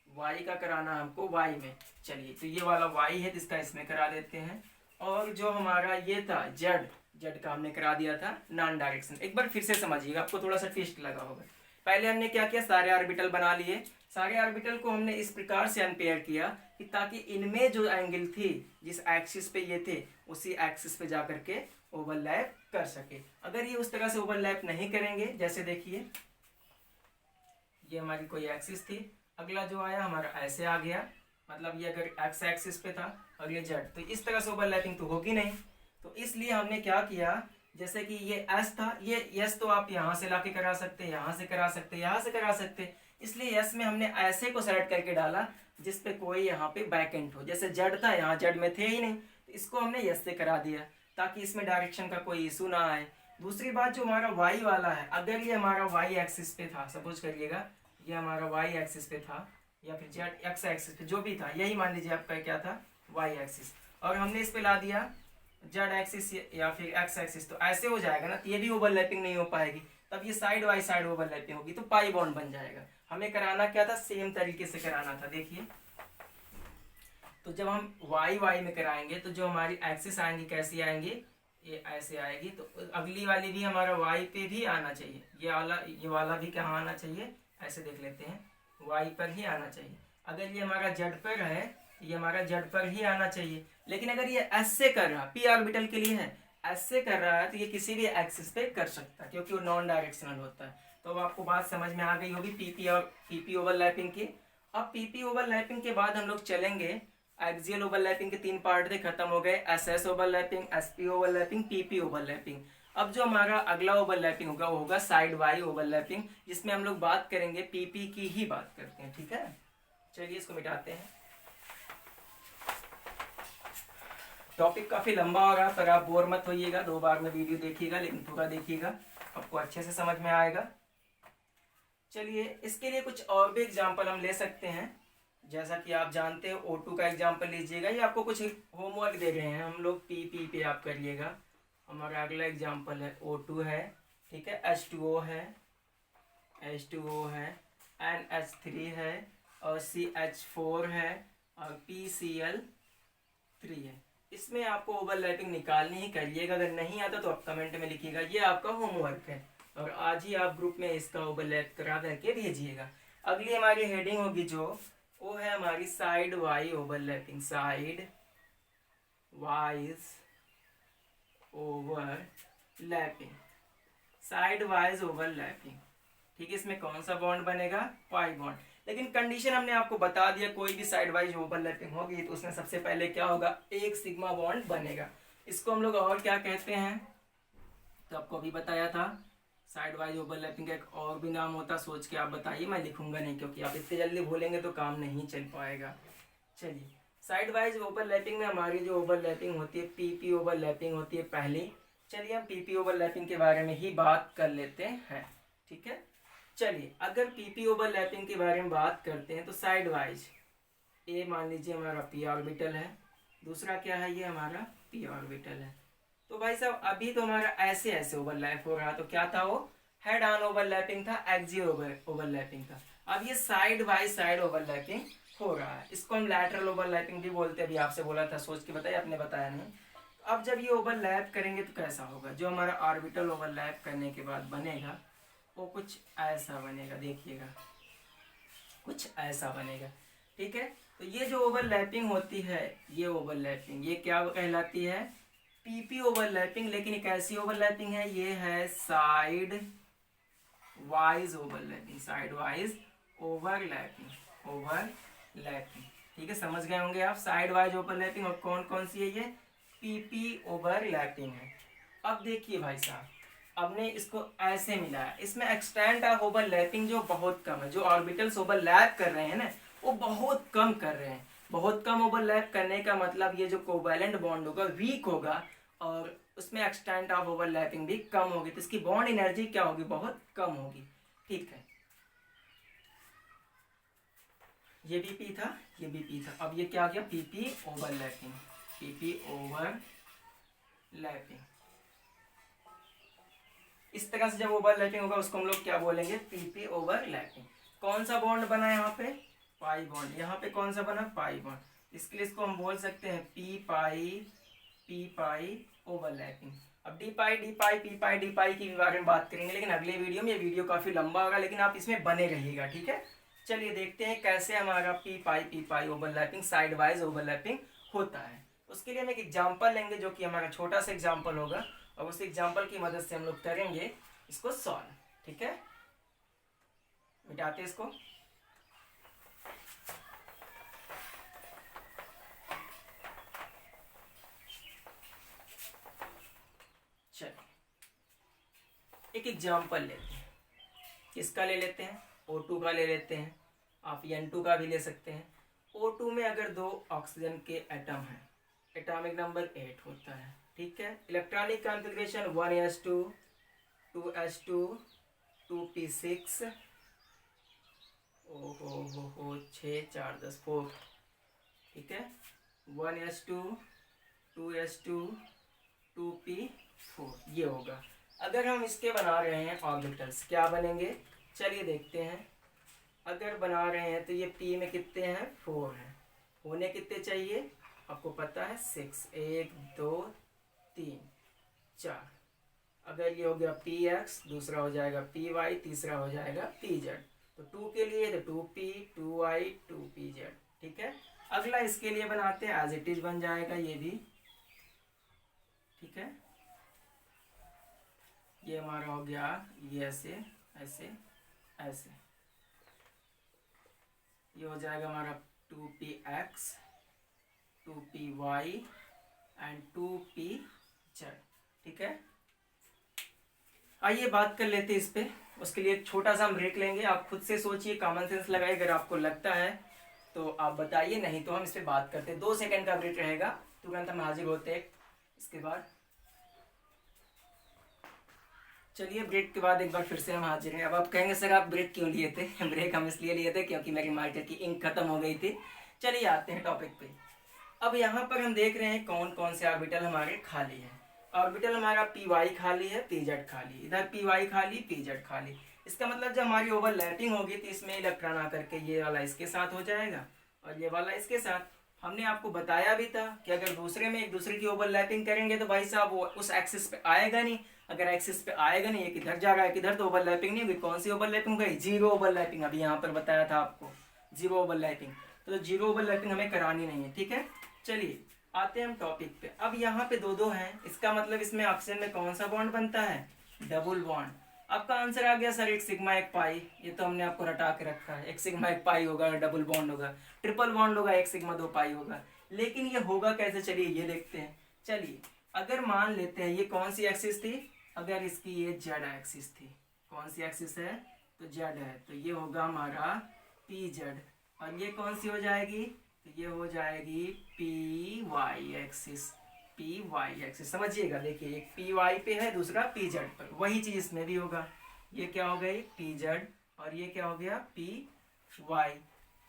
वाई का कराना हमको वाई में। चलिए तो ये वाला वाई है, इसका इसमें करा देते हैं। और जो हमारा ये था जेड, जेड का हमने करा दिया था नॉन डायरेक्शन। एक बार फिर से समझिएगा, आपको थोड़ा सा ट्विस्ट लगा होगा। पहले हमने क्या किया, सारे ऑर्बिटल बना लिए। सारे ऑर्बिटल को हमने इस प्रकार से अनपेयर किया कि ताकि इनमें जो एंगल थी, जिस एक्सिस पे ये थे उसी एक्सिस पे जा करके ओवरलैप कर सके। अगर ये उस तरह से ओवरलैप नहीं करेंगे, जैसे देखिए ये हमारी कोई एक्सिस थी, अगला जो आया हमारा ऐसे आ गया, मतलब ये अगर एक्स एक्सिस पे था और ये जेड, तो इस तरह से ओवरलैपिंग तो होगी नहीं। तो इसलिए हमने क्या किया, जैसे कि ये एस था, ये एस तो आप यहाँ से लाके करा सकते, यहाँ से करा सकते, यहाँ से करा सकते। इसलिए एस में हमने ऐसे को सेलेक्ट करके डाला जिसपे कोई यहाँ पे बैकेंट हो। जैसे जेड था, यहाँ जेड में थे ही नहीं, तो इसको हमने एस से करा दिया ताकि इसमें डायरेक्शन का कोई इशू ना आए। दूसरी बात, जो हमारा वाई वाला है, अगर ये हमारा वाई एक्सिस पे था, सपोज करिएगा ये हमारा वाई एक्सिस पे था या फिर जेड एक्स एक्सिस पे, जो भी था, यही मान लीजिए आपका क्या था, वाई एक्सिस, और हमने इस पे ला दिया जेड एक्सिस या फिर एक्स एक्सिस, तो ऐसे हो जाएगा ना, तो ये भी ओवरलैपिंग नहीं हो पाएगी। तब ये साइड बाई साइड ओवरलैपिंग होगी तो पाई बॉन्ड बन जाएगा। हमें कराना क्या था, सेम तरीके से कराना था। देखिए तो जब हम वाई वाई में कराएंगे तो जो हमारी एक्सिस आएंगी कैसी आएंगी, ये ऐसे आएगी, तो अगली वाली भी हमारा वाई पे भी आना चाहिए, ये वाला भी कहाँ आना चाहिए, ऐसे देख लेते हैं, वाई पर ही आना चाहिए। अगर ये हमारा जेड पर है तो ये हमारा जेड पर ही आना चाहिए। लेकिन अगर ये एस से कर रहा, पी ऑर्बिटल के लिए है, एस से कर रहा है तो ये किसी भी एक्सिस पे कर सकता है क्योंकि वो नॉन डायरेक्शनल होता है। तो अब आपको बात समझ में आ गई होगी पीपी और पीपी ओवरलैपिंग की। अब पीपी ओवरलैपिंग के बाद हम लोग चलेंगे, एक्सियल ओवरलैपिंग के 3 पार्ट थे, खत्म हो गए, SS overlapping, SP overlapping, PP overlapping. अब जो हमारा अगला ओवरलैपिंग होगा वो होगा साइड वाई ओवरलैपिंग, जिसमें हम लोग बात करेंगे पीपी की ही बात करते हैं। ठीक है, चलिए इसको मिटाते हैं। टॉपिक काफी लंबा हो रहा है पर आप बोर मत होइएगा, 2 बार में वीडियो देखिएगा, लेकिन पूरा देखिएगा, आपको अच्छे से समझ में आएगा। चलिए इसके लिए कुछ और भी एग्जाम्पल हम ले सकते हैं। जैसा कि आप जानते हैं O2 का एग्जाम्पल लीजिएगा, ये आपको कुछ होमवर्क दे रहे हैं हम लोग, पी पे आप करिएगा। हमारा अगला एग्जाम्पल है O2 है, ठीक है, H2O है, NH3 है और CH4 है और PCl3 है। इसमें आपको ओवरलैपिंग निकालनी ही करिएगा, अगर नहीं आता तो आप कमेंट में लिखिएगा, ये आपका होमवर्क है और आज ही आप ग्रुप में इसका ओवरलैप करा करके भेजिएगा। अगली हमारी हेडिंग होगी जो वो है हमारी side wise overlapping, side wise overlapping, side wise overlapping, ठीक है। इसमें कौन सा बॉन्ड बनेगा? Pi bond. लेकिन कंडीशन हमने आपको बता दिया, कोई भी साइड वाइज ओवरलैपिंग होगी तो उसमें सबसे पहले क्या होगा? एक सिग्मा बॉन्ड बनेगा। इसको हम लोग और क्या कहते हैं तो आपको अभी बताया था। साइड वाइज ओवरलैपिंग का एक और भी नाम होता, सोच के आप बताइए, मैं लिखूंगा नहीं क्योंकि आप इतने जल्दी भूलेंगे तो काम नहीं चल पाएगा। चलिए, साइड वाइज ओवरलैपिंग में हमारी जो ओवरलैपिंग होती है पीपी ओवरलैपिंग होती है पहली। चलिए हम पीपी ओवरलैपिंग के बारे में ही बात कर लेते हैं, ठीक है। चलिए, अगर पीपी ओवरलैपिंग के बारे में बात करते हैं तो साइड वाइज ए मान लीजिए हमारा पी ऑर्बिटल है, दूसरा क्या है? ये हमारा पी ऑर्बिटल है। तो भाई साहब अभी तो हमारा ऐसे ऐसे ओवरलैप हो रहा, तो क्या था वो? हेड ऑन ओवरलैपिंग था, एक्सियल ओवरलैपिंग था। अब ये साइड बाय साइड ओवरलैपिंग हो रहा है, इसको हम लैटरल ओवरलैपिंग भी बोलते हैं। अभी आपसे बोला था, सोच के बताइए, आपने बताया नहीं। अब जब ये ओवरलैप करेंगे तो कैसा होगा? जो हमारा ऑर्बिटल ओवरलैप करने के बाद बनेगा वो कुछ ऐसा बनेगा, देखिएगा कुछ ऐसा बनेगा, ठीक है। तो ये जो ओवरलैपिंग होती है, ये ओवरलैपिंग ये क्या कहलाती है? PP overlapping. लेकिन एक ऐसी ओवरलैपिंग है, ये है side wise overlapping, side wise overlapping, ठीक है। समझ गए होंगे आप साइड वाइज ओवरलैपिंग और कौन कौन सी है? ये पीपी ओवरलैपिंग है। अब देखिए भाई साहब, हमने इसको ऐसे मिलाया, इसमें एक्सटेंट ऑफ ओवरलैपिंग जो बहुत कम है, जो ऑर्बिटल्स ओवरलैप कर रहे हैं ना वो बहुत कम कर रहे हैं। बहुत कम ओवरलैप करने का मतलब ये जो कोवैलेंट बॉन्ड होगा वीक होगा और उसमें एक्सटेंट ऑफ ओवरलैपिंग भी कम होगी, तो इसकी बॉन्ड एनर्जी क्या होगी? बहुत कम होगी, ठीक है। ये भी पी था, ये भी पी था, अब ये क्या आ गया? PP overlapping, PP overlapping. इस तरह से जब ओवरलैपिंग होगा उसको हम लोग क्या बोलेंगे? PP overlapping. कौन सा बॉन्ड बना यहाँ पे? Pi bond. यहाँ पे कौन सा बना? Pi bond. इसके लिए इसको हम बोल सकते हैं पी पाई ओवरलैपिंग। अब डी पाई पी पाई के बारे में बात करेंगे, लेकिन अगले वीडियो में। ये वीडियो काफी लंबा होगा लेकिन आप इसमें बने रहिएगा, ठीक है। चलिए देखते हैं कैसे हमारा पी पाई ओवरलैपिंग, साइड वाइज ओवरलैपिंग होता है। उसके लिए हम एक एग्जाम्पल लेंगे जो कि हमारा छोटा सा एग्जाम्पल होगा और उस एग्जाम्पल की मदद से हम लोग करेंगे इसको सॉल्व, ठीक है। मिटाते हैं इसको। चलिए एक एग्जाम्पल लेते हैं, किसका ले लेते हैं? O2 का ले लेते हैं, आप N2 का भी ले सकते हैं। O2 में अगर दो ऑक्सीजन के एटम हैं, एटॉमिक नंबर 8 होता है, ठीक है। Electronic configuration 1s2 2s2 2p6, ओहो 6 4 10 4, ठीक है। 1s2 2s2 2p4 ये होगा। अगर हम इसके बना रहे हैं ऑर्बिटल्स, क्या बनेंगे? चलिए देखते हैं। अगर बना रहे हैं तो ये p में कितने हैं? 4 हैं, होने कितने चाहिए? आपको पता है 6, 1 2 3 4। अगर ये हो गया px, दूसरा हो जाएगा py, तीसरा हो जाएगा pz। तो 2 के लिए तो 2p 2y 2pz, ठीक है। अगला इसके लिए बनाते हैं, एज इट इज बन जाएगा ये भी, ठीक है। ये हमारा हो गया, ये ऐसे ऐसे ऐसे, ये हो जाएगा हमारा 2px 2py एंड 2pz, ठीक है। आइए बात कर लेते हैं इस पे। उसके लिए एक छोटा सा हम ब्रेक लेंगे, आप खुद से सोचिए, कॉमन सेंस लगाइए, अगर आपको लगता है तो आप बताइए, नहीं तो हम इस पे बात करते हैं। 2 सेकंड का ब्रेक रहेगा, तुरंत हम हाजिर होते हैं इसके बाद। चलिए ब्रेक के बाद एक बार फिर से हम हाजिर हैं। अब आप कहेंगे सर आप ब्रेक क्यों लिए थे? ब्रेक हम इसलिए लिए थे क्योंकि मेरी मार्कर की इंक खत्म हो गई थी। चलिए आते हैं टॉपिक पे। अब यहाँ पर हम देख रहे हैं कौन कौन से ऑर्बिटल हमारे खाली हैं। ऑर्बिटल हमारा पी वाई खाली है, पी जेड खाली, इधर पी वाई खाली, पी जेड खाली। इसका मतलब जब हमारी ओवरलैपिंग होगी तो इसमें इलेक्ट्रॉन आकर के ये वाला इसके साथ हो जाएगा और ये वाला इसके साथ। हमने आपको बताया भी था कि अगर दूसरे में एक दूसरे की ओवरलैपिंग करेंगे तो भाई साहब वो उस एक्सिस पे आएगा नहीं। अगर एक्सिस पे आएगा नहीं, एक इधर जा रहा है किधर, तो ओवरलैपिंग नहीं होगी। कौन सी ओवरलैपिंग होगी? Zero overlapping. अभी यहाँ पर बताया था आपको जीरो ओवरलैपिंग। तो जीरो ओवरलैपिंग हमें करानी नहीं है, ठीक है। चलिए आते हैं हम टॉपिक पे। अब यहाँ पे दो दो हैं, इसका मतलब इसमें ऑक्सीजन में कौन सा बॉन्ड बनता है? Double bond. आपका आंसर आ गया सर एक सिग्मा एक पाई। ये तो हमने आपको रटा के रखा है, एक सिग्मा एक पाई होगा, डबल बॉन्ड होगा, ट्रिपल बॉन्ड होगा, एक सिग्मा दो पाई होगा। लेकिन ये होगा कैसे? चलिए ये देखते हैं। चलिए अगर मान लेते हैं ये कौन सी एक्सिस थी? अगर इसकी ये जेड एक्सिस थी, कौन सी एक्सिस है? तो जेड है, तो ये होगा हमारा पी जेड। और ये कौन सी हो जाएगी? तो ये हो जाएगी P Y axis. P Y axis समझिएगा, देखिए एक पी वाई पे है, दूसरा पी जेड पर। वही चीज इसमें भी होगा। ये क्या हो गई? पी जेड, और ये क्या हो गया? P Y.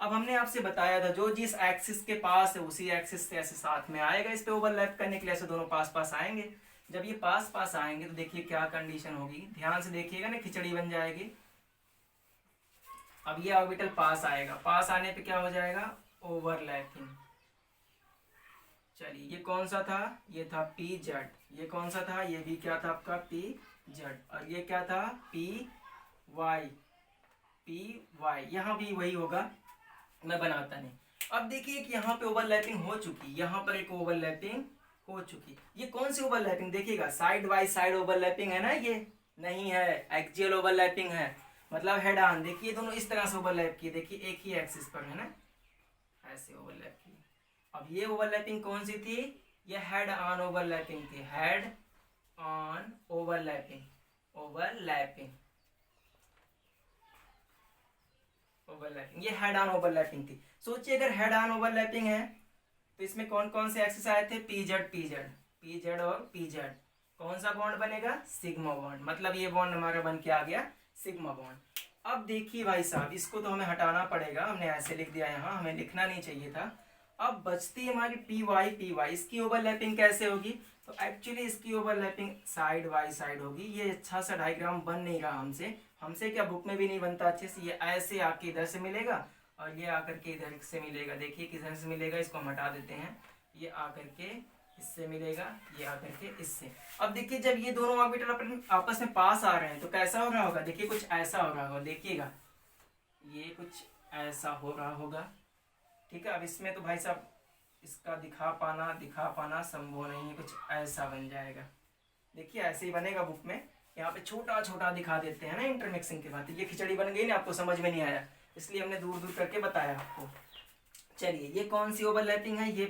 अब हमने आपसे बताया था जो जिस एक्सिस के पास है उसी एक्सिस से ऐसे साथ में आएगा। इस पे ओवरलैप करने के लिए ऐसे दोनों पास पास आएंगे। जब ये पास पास आएंगे तो देखिए क्या कंडीशन होगी, ध्यान से देखिएगा ना, खिचड़ी बन जाएगी। अब ये ऑर्बिटल पास आएगा, पास आने पे क्या हो जाएगा? ओवरलैपिंग। चलिए ये कौन सा था? ये था पी जेड। ये कौन सा था? ये भी क्या था आपका? P Z. और ये क्या था? P Y. पी वाई, यहाँ भी वही होगा, मैं बनाता नहीं। अब देखिए कि यहाँ पे ओवरलैपिंग हो चुकी, यहाँ पर एक ओवरलैपिंग हो चुकी। ये कौन सी ओवरलैपिंग? देखिएगा साइड बाय साइड ओवरलैपिंग है ना, ये नहीं है एक्सियल ओवरलैपिंग है, मतलब हेड ऑन। देखिए दोनों इस तरह से ओवरलैप किए, देखिए एक ही एक्सिस पर है ना, ऐसे ओवरलैप किए। अब ये ओवरलैपिंग कौन सी थी? ये हेड ऑन ओवरलैपिंग थी, head on overlapping. Overlapping overlapping, ये हेड ऑन ओवरलैपिंग थी। सोचिए अगर हेड ऑन ओवरलैपिंग है तो इसमें कौन कौन से एक्सिस आए थे? P Z, P Z, P Z और पी जेड। कौन सा बॉन्ड बनेगा? Sigma bond. मतलब ये बॉन्ड हमारा बन के आ गया सिग्मा बॉन्ड। अब देखिए भाई साहब, इसको तो हमें हटाना पड़ेगा, हमने ऐसे लिख दिया यहाँ, हमें लिखना नहीं चाहिए था। अब बचती हमारी पी वाई, पी वाई, इसकी ओवरलैपिंग कैसे होगी? तो एक्चुअली इसकी ओवरलैपिंग साइड बाई साइड होगी। ये अच्छा सा डायग्राम बन नहीं रहा हमसे, हमसे क्या बुक में भी नहीं बनता अच्छे से। ये ऐसे आके इधर से मिलेगा और ये आकर के इधर से मिलेगा। देखिए किधर से मिलेगा, इसको हम हटा देते हैं। ये आकर के इससे मिलेगा, ये आकर के इससे। अब देखिए जब ये दोनों ऑर्बिटल अपन आपस में पास आ रहे हैं तो कैसा हो रहा होगा? देखिए कुछ ऐसा हो रहा होगा, देखिएगा ये कुछ ऐसा हो रहा होगा, ठीक है। अब इसमें तो भाई साहब इसका दिखा पाना संभव नहीं है, कुछ ऐसा बन जाएगा। देखिए ऐसे ही बनेगा बुक में, यहाँ पे छोटा छोटा दिखा देते हैं ना इंटरमिक्सिंग के बाद। ये खिचड़ी बन गई ना, आपको समझ में नहीं आया, इसलिए हमने दूर दूर करके बताया आपको। चलिए ये कौन सी ओवरलैपिंग है? ये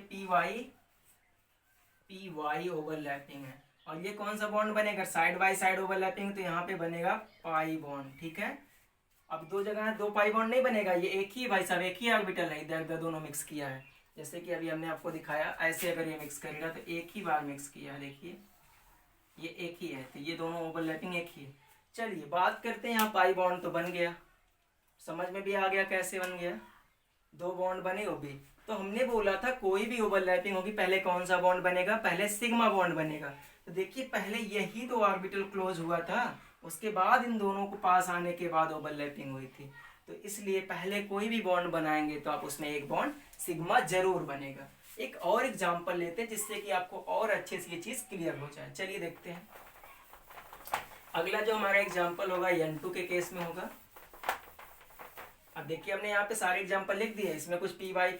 पी वाई ओवरलैपिंग है। और ये कौन सा बॉन्ड बनेगा? साइड बाय साइड ओवरलैपिंग, तो यहाँ पे बनेगा पाई बॉन्ड, ठीक है। अब दो जगह है, दो पाई बॉन्ड नहीं बनेगा, ये एक ही भाई साहब, एक ही ऑर्बिटल है, इधर उधर दोनों मिक्स किया है। जैसे कि अभी हमने आपको दिखाया, ऐसे अगर ये मिक्स करेगा तो एक ही बार मिक्स किया है, देखिए ये एक ही है, तो ये दोनों ओवरलैपिंग एक ही है। चलिए बात करते हैं, यहाँ पाई बॉन्ड तो बन गया, समझ में भी आ गया कैसे बन गया, दो बॉन्ड बने वो भी। तो हमने बोला था कोई भी ओवरलैपिंग होगी पहले कौन सा बॉन्ड बनेगा? पहले सिग्मा बॉन्ड बनेगा। तो देखिए पहले यही तो ऑर्बिटल क्लोज हुआ था, उसके बाद इन दोनों को पास आने के बाद ओवरलैपिंग हुई थी। तो इसलिए पहले कोई भी बॉन्ड बनाएंगे तो आप उसमें एक बॉन्ड सिग्मा जरूर बनेगा। एक और एग्जांपल लेते हैं जिससे कि आपको और अच्छे से ये चीज क्लियर हो जाए। चलिए देखते हैं, अगला जो हमारा एग्जांपल होगा N2 के केस में होगा। अब देखिए हमने यहाँ पे सारे एग्जांपल लिख दिए, इसमें कुछ पी वाई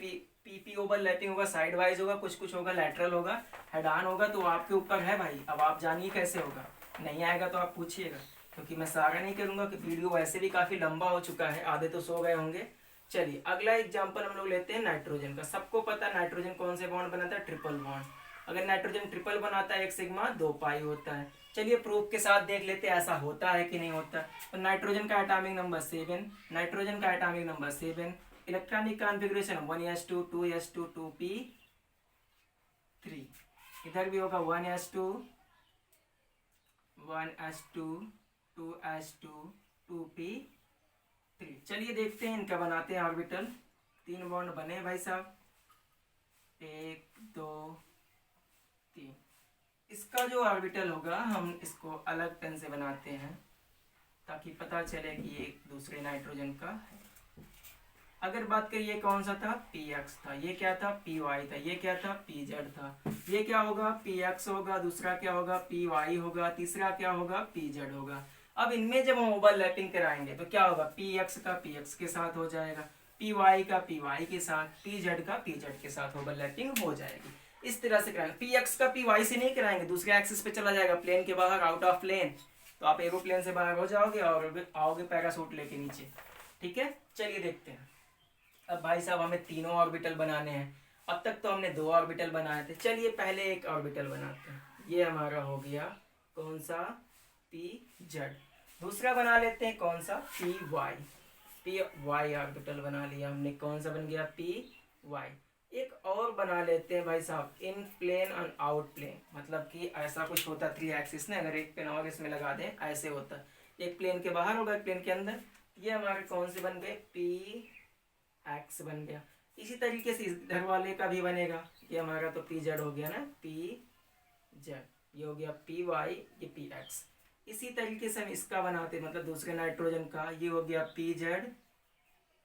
पी ओवरलैपिंग होगा, साइड वाइज होगा, कुछ कुछ होगा लैटरल होगा, हेड ऑन होगा। तो आपके ऊपर है भाई, अब आप जानिए कैसे होगा। नहीं आएगा तो आप पूछिएगा, क्योंकि मैं सारा नहीं करूंगा कि वीडियो वैसे भी काफी लंबा हो चुका है, आधे तो सो गए होंगे। चलिए अगला एग्जाम्पल हम लोग लेते हैं नाइट्रोजन का। सबको पता है नाइट्रोजन कौन से बॉन्ड बनाता है? Triple bond. अगर नाइट्रोजन ट्रिपल बनाता है, एक सिग्मा दो पाई होता है। चलिए प्रूफ के साथ देख लेते हैं ऐसा होता है कि नहीं होता। तो नाइट्रोजन का एटॉमिक नंबर 7, नाइट्रोजन का atomic number 7, electronic configuration 1s2 2s2 2p3, इधर भी होगा 1s2 1s2 2s2 2p3। चलिए देखते हैं इनका बनाते हैं ऑर्बिटल। 3 बॉन्ड बने भाई साहब, 1 2 3। इसका जो ऑर्बिटल होगा हम इसको अलग पेन से बनाते हैं ताकि पता चले कि ये दूसरे नाइट्रोजन का है। अगर बात करिए कौन सा था, px था, ये क्या था, py था, ये क्या था, pz था। ये क्या होगा, px होगा, दूसरा क्या होगा, py होगा, तीसरा क्या होगा, pz होगा। अब इनमें जब हम ओवरलैपिंग कराएंगे तो क्या होगा, px का px के साथ हो जाएगा, py का py के साथ, pz का pz के साथ ओवरलैपिंग हो जाएगी। इस तरह से कराएंगे। px का py से नहीं कराएंगे, दूसरे एक्सिस पे चला जाएगा, प्लेन के बाहर, आउट ऑफ प्लेन, तो आप एरोप्लेन से बाहर हो जाओगे और आओगे पैरासूट लेके नीचे। ठीक है, चलिए देखते हैं। अब भाई साहब हमें तीनों ऑर्बिटल बनाने हैं। अब तक तो हमने 2 ऑर्बिटल बनाए थे, चलिए पहले एक ऑर्बिटल बनाते हैं। ये हमारा हो गया कौन सा, pz। दूसरा बना लेते हैं कौन सा, py ऑर्बिटल बना लिया हमने। कौन सा बन गया, py। एक और बना लेते हैं भाई साहब, इन प्लेन और आउट प्लेन, मतलब कि ऐसा कुछ होता 3 एक्सिस ने, अगर एक पेन और इसमें लगा दें ऐसे होता, एक प्लेन के बाहर होगा एक प्लेन के अंदर। ये हमारे कौन से बन गए, px बन गया। इसी तरीके से इधर वाले का भी बनेगा, ये हमारा तो pz हो गया ना, pz, ये हो गया py, ये px। इसी तरीके से हम इसका बनाते, मतलब दूसरे नाइट्रोजन का, ये हो गया pz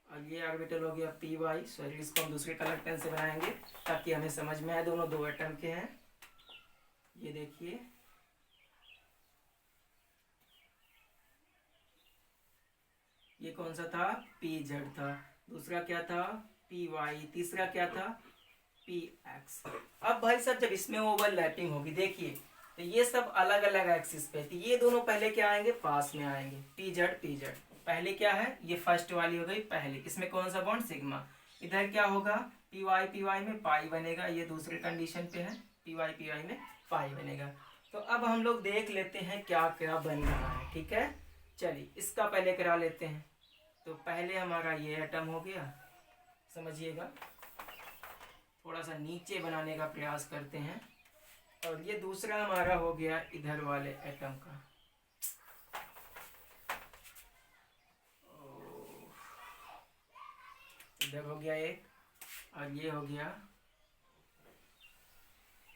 और ये ऑर्बिटल हो गया py। सॉरी, इसको हम दूसरे कलर पेन से बनाएंगे ताकि हमें समझ में आए, दोनों 2 एटम के हैं। ये देखिए, ये कौन सा था, pz था, दूसरा क्या था, py, तीसरा क्या था, px। अब भाई साहब जब इसमें ओवरलैपिंग होगी, देखिए तो ये सब अलग अलग एक्सिस पे थी, ये दोनों पहले क्या आएंगे, पास में आएंगे, pz पहले क्या है, ये फर्स्ट वाली हो गई पहले, इसमें कौन सा बॉन्ड, सिग्मा। इधर क्या होगा, py में पाई बनेगा, ये दूसरे कंडीशन पे है, py में पाई बनेगा। तो अब हम लोग देख लेते हैं क्या क्या बन रहा है। ठीक है, चलिए इसका पहले करा लेते हैं। तो पहले हमारा ये एटम हो गया, समझिएगा, थोड़ा सा नीचे बनाने का प्रयास करते हैं। और ये दूसरा हमारा हो गया इधर वाले एटम का, इधर हो गया एक, और ये हो गया,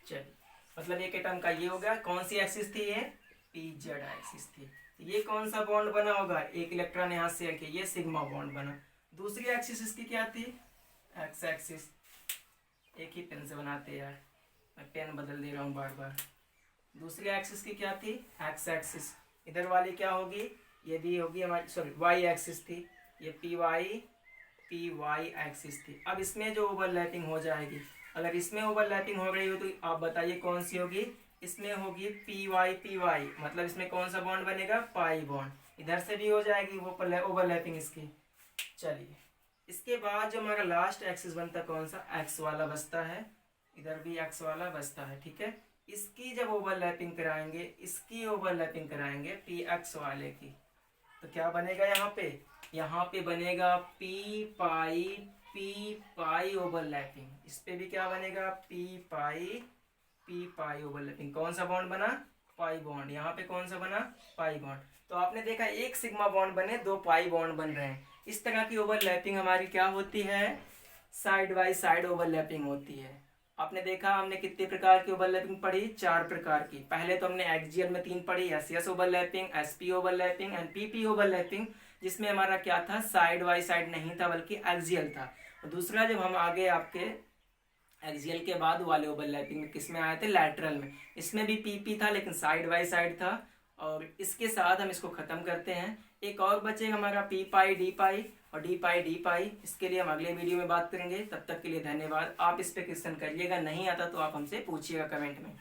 चलिए मतलब एक एटम का ये हो गया। कौन सी एक्सिस थी, ये pz एक्सिस थी। ये कौन सा बॉन्ड बना होगा, एक इलेक्ट्रॉन यहाँ से आके, ये सिग्मा बॉन्ड बना। दूसरी एक्सिस इसकी क्या थी, एक्स एक्सिस। एक ही पेन से बनाते यार, मैं पेन बदल दे रहा हूँ बार बार। दूसरी एक्सिस की क्या थी, एक्स एक्सिस। इधर वाली क्या होगी, ये भी होगी हमारी, सॉरी वाई एक्सिस थी, ये py एक्सिस थी। अब इसमें जो ओवरलैपिंग हो जाएगी, अगर इसमें ओवरलैपिंग हो रही हो तो आप बताइए कौन सी होगी, इसमें होगी py, मतलब इसमें कौन सा बॉन्ड बनेगा, पाई बॉन्ड। इधर से भी हो जाएगी वो ओवरलैपिंग इसकी। चलिए इसके बाद जो हमारा लास्ट एक्सिस बनता है कौन सा, एक्स वाला बचता है, इधर भी एक्स वाला बचता है। ठीक है, इसकी जब ओवरलैपिंग कराएंगे, इसकी ओवरलैपिंग कराएंगे px वाले की, तो क्या बनेगा यहाँ पे बनेगा p ओवरलैपिंग। इस पे भी क्या बनेगा, p पाई ओवरलैपिंग। कौन सा बॉन्ड बना, पाई बॉन्ड। यहाँ पे कौन सा बना, पाई बॉन्ड। तो आपने देखा एक सिग्मा बॉन्ड बने, 2 पाई बॉन्ड बन रहे हैं। इस तरह की ओवरलैपिंग हमारी क्या होती है, साइड बाय साइड ओवरलैपिंग होती है। आपने देखा हमने कितने प्रकार की ओवरलैपिंग पढ़ी, 4 प्रकार की। पहले तो हमने एक्सियल में 3 पढ़ी, S overlapping, SP overlapping and PP overlapping, जिसमें हमारा क्या था, साइड बाय साइड नहीं था बल्कि एक्सियल था। और दूसरा जब हम आगे आपके एक्सियल के बाद वाले ओवरलैपिंग में किस में आए थे, लैटरल में, इसमें भी पीपी था लेकिन साइड बाय साइड था। और इसके साथ हम इसको खत्म करते हैं। एक और बचेगा हमारा पी पाई डी पाई और डी पाई। इसके लिए हम अगले वीडियो में बात करेंगे। तब तक के लिए धन्यवाद। आप इस पे क्वेश्चन करिएगा, नहीं आता तो आप हमसे पूछिएगा कमेंट में।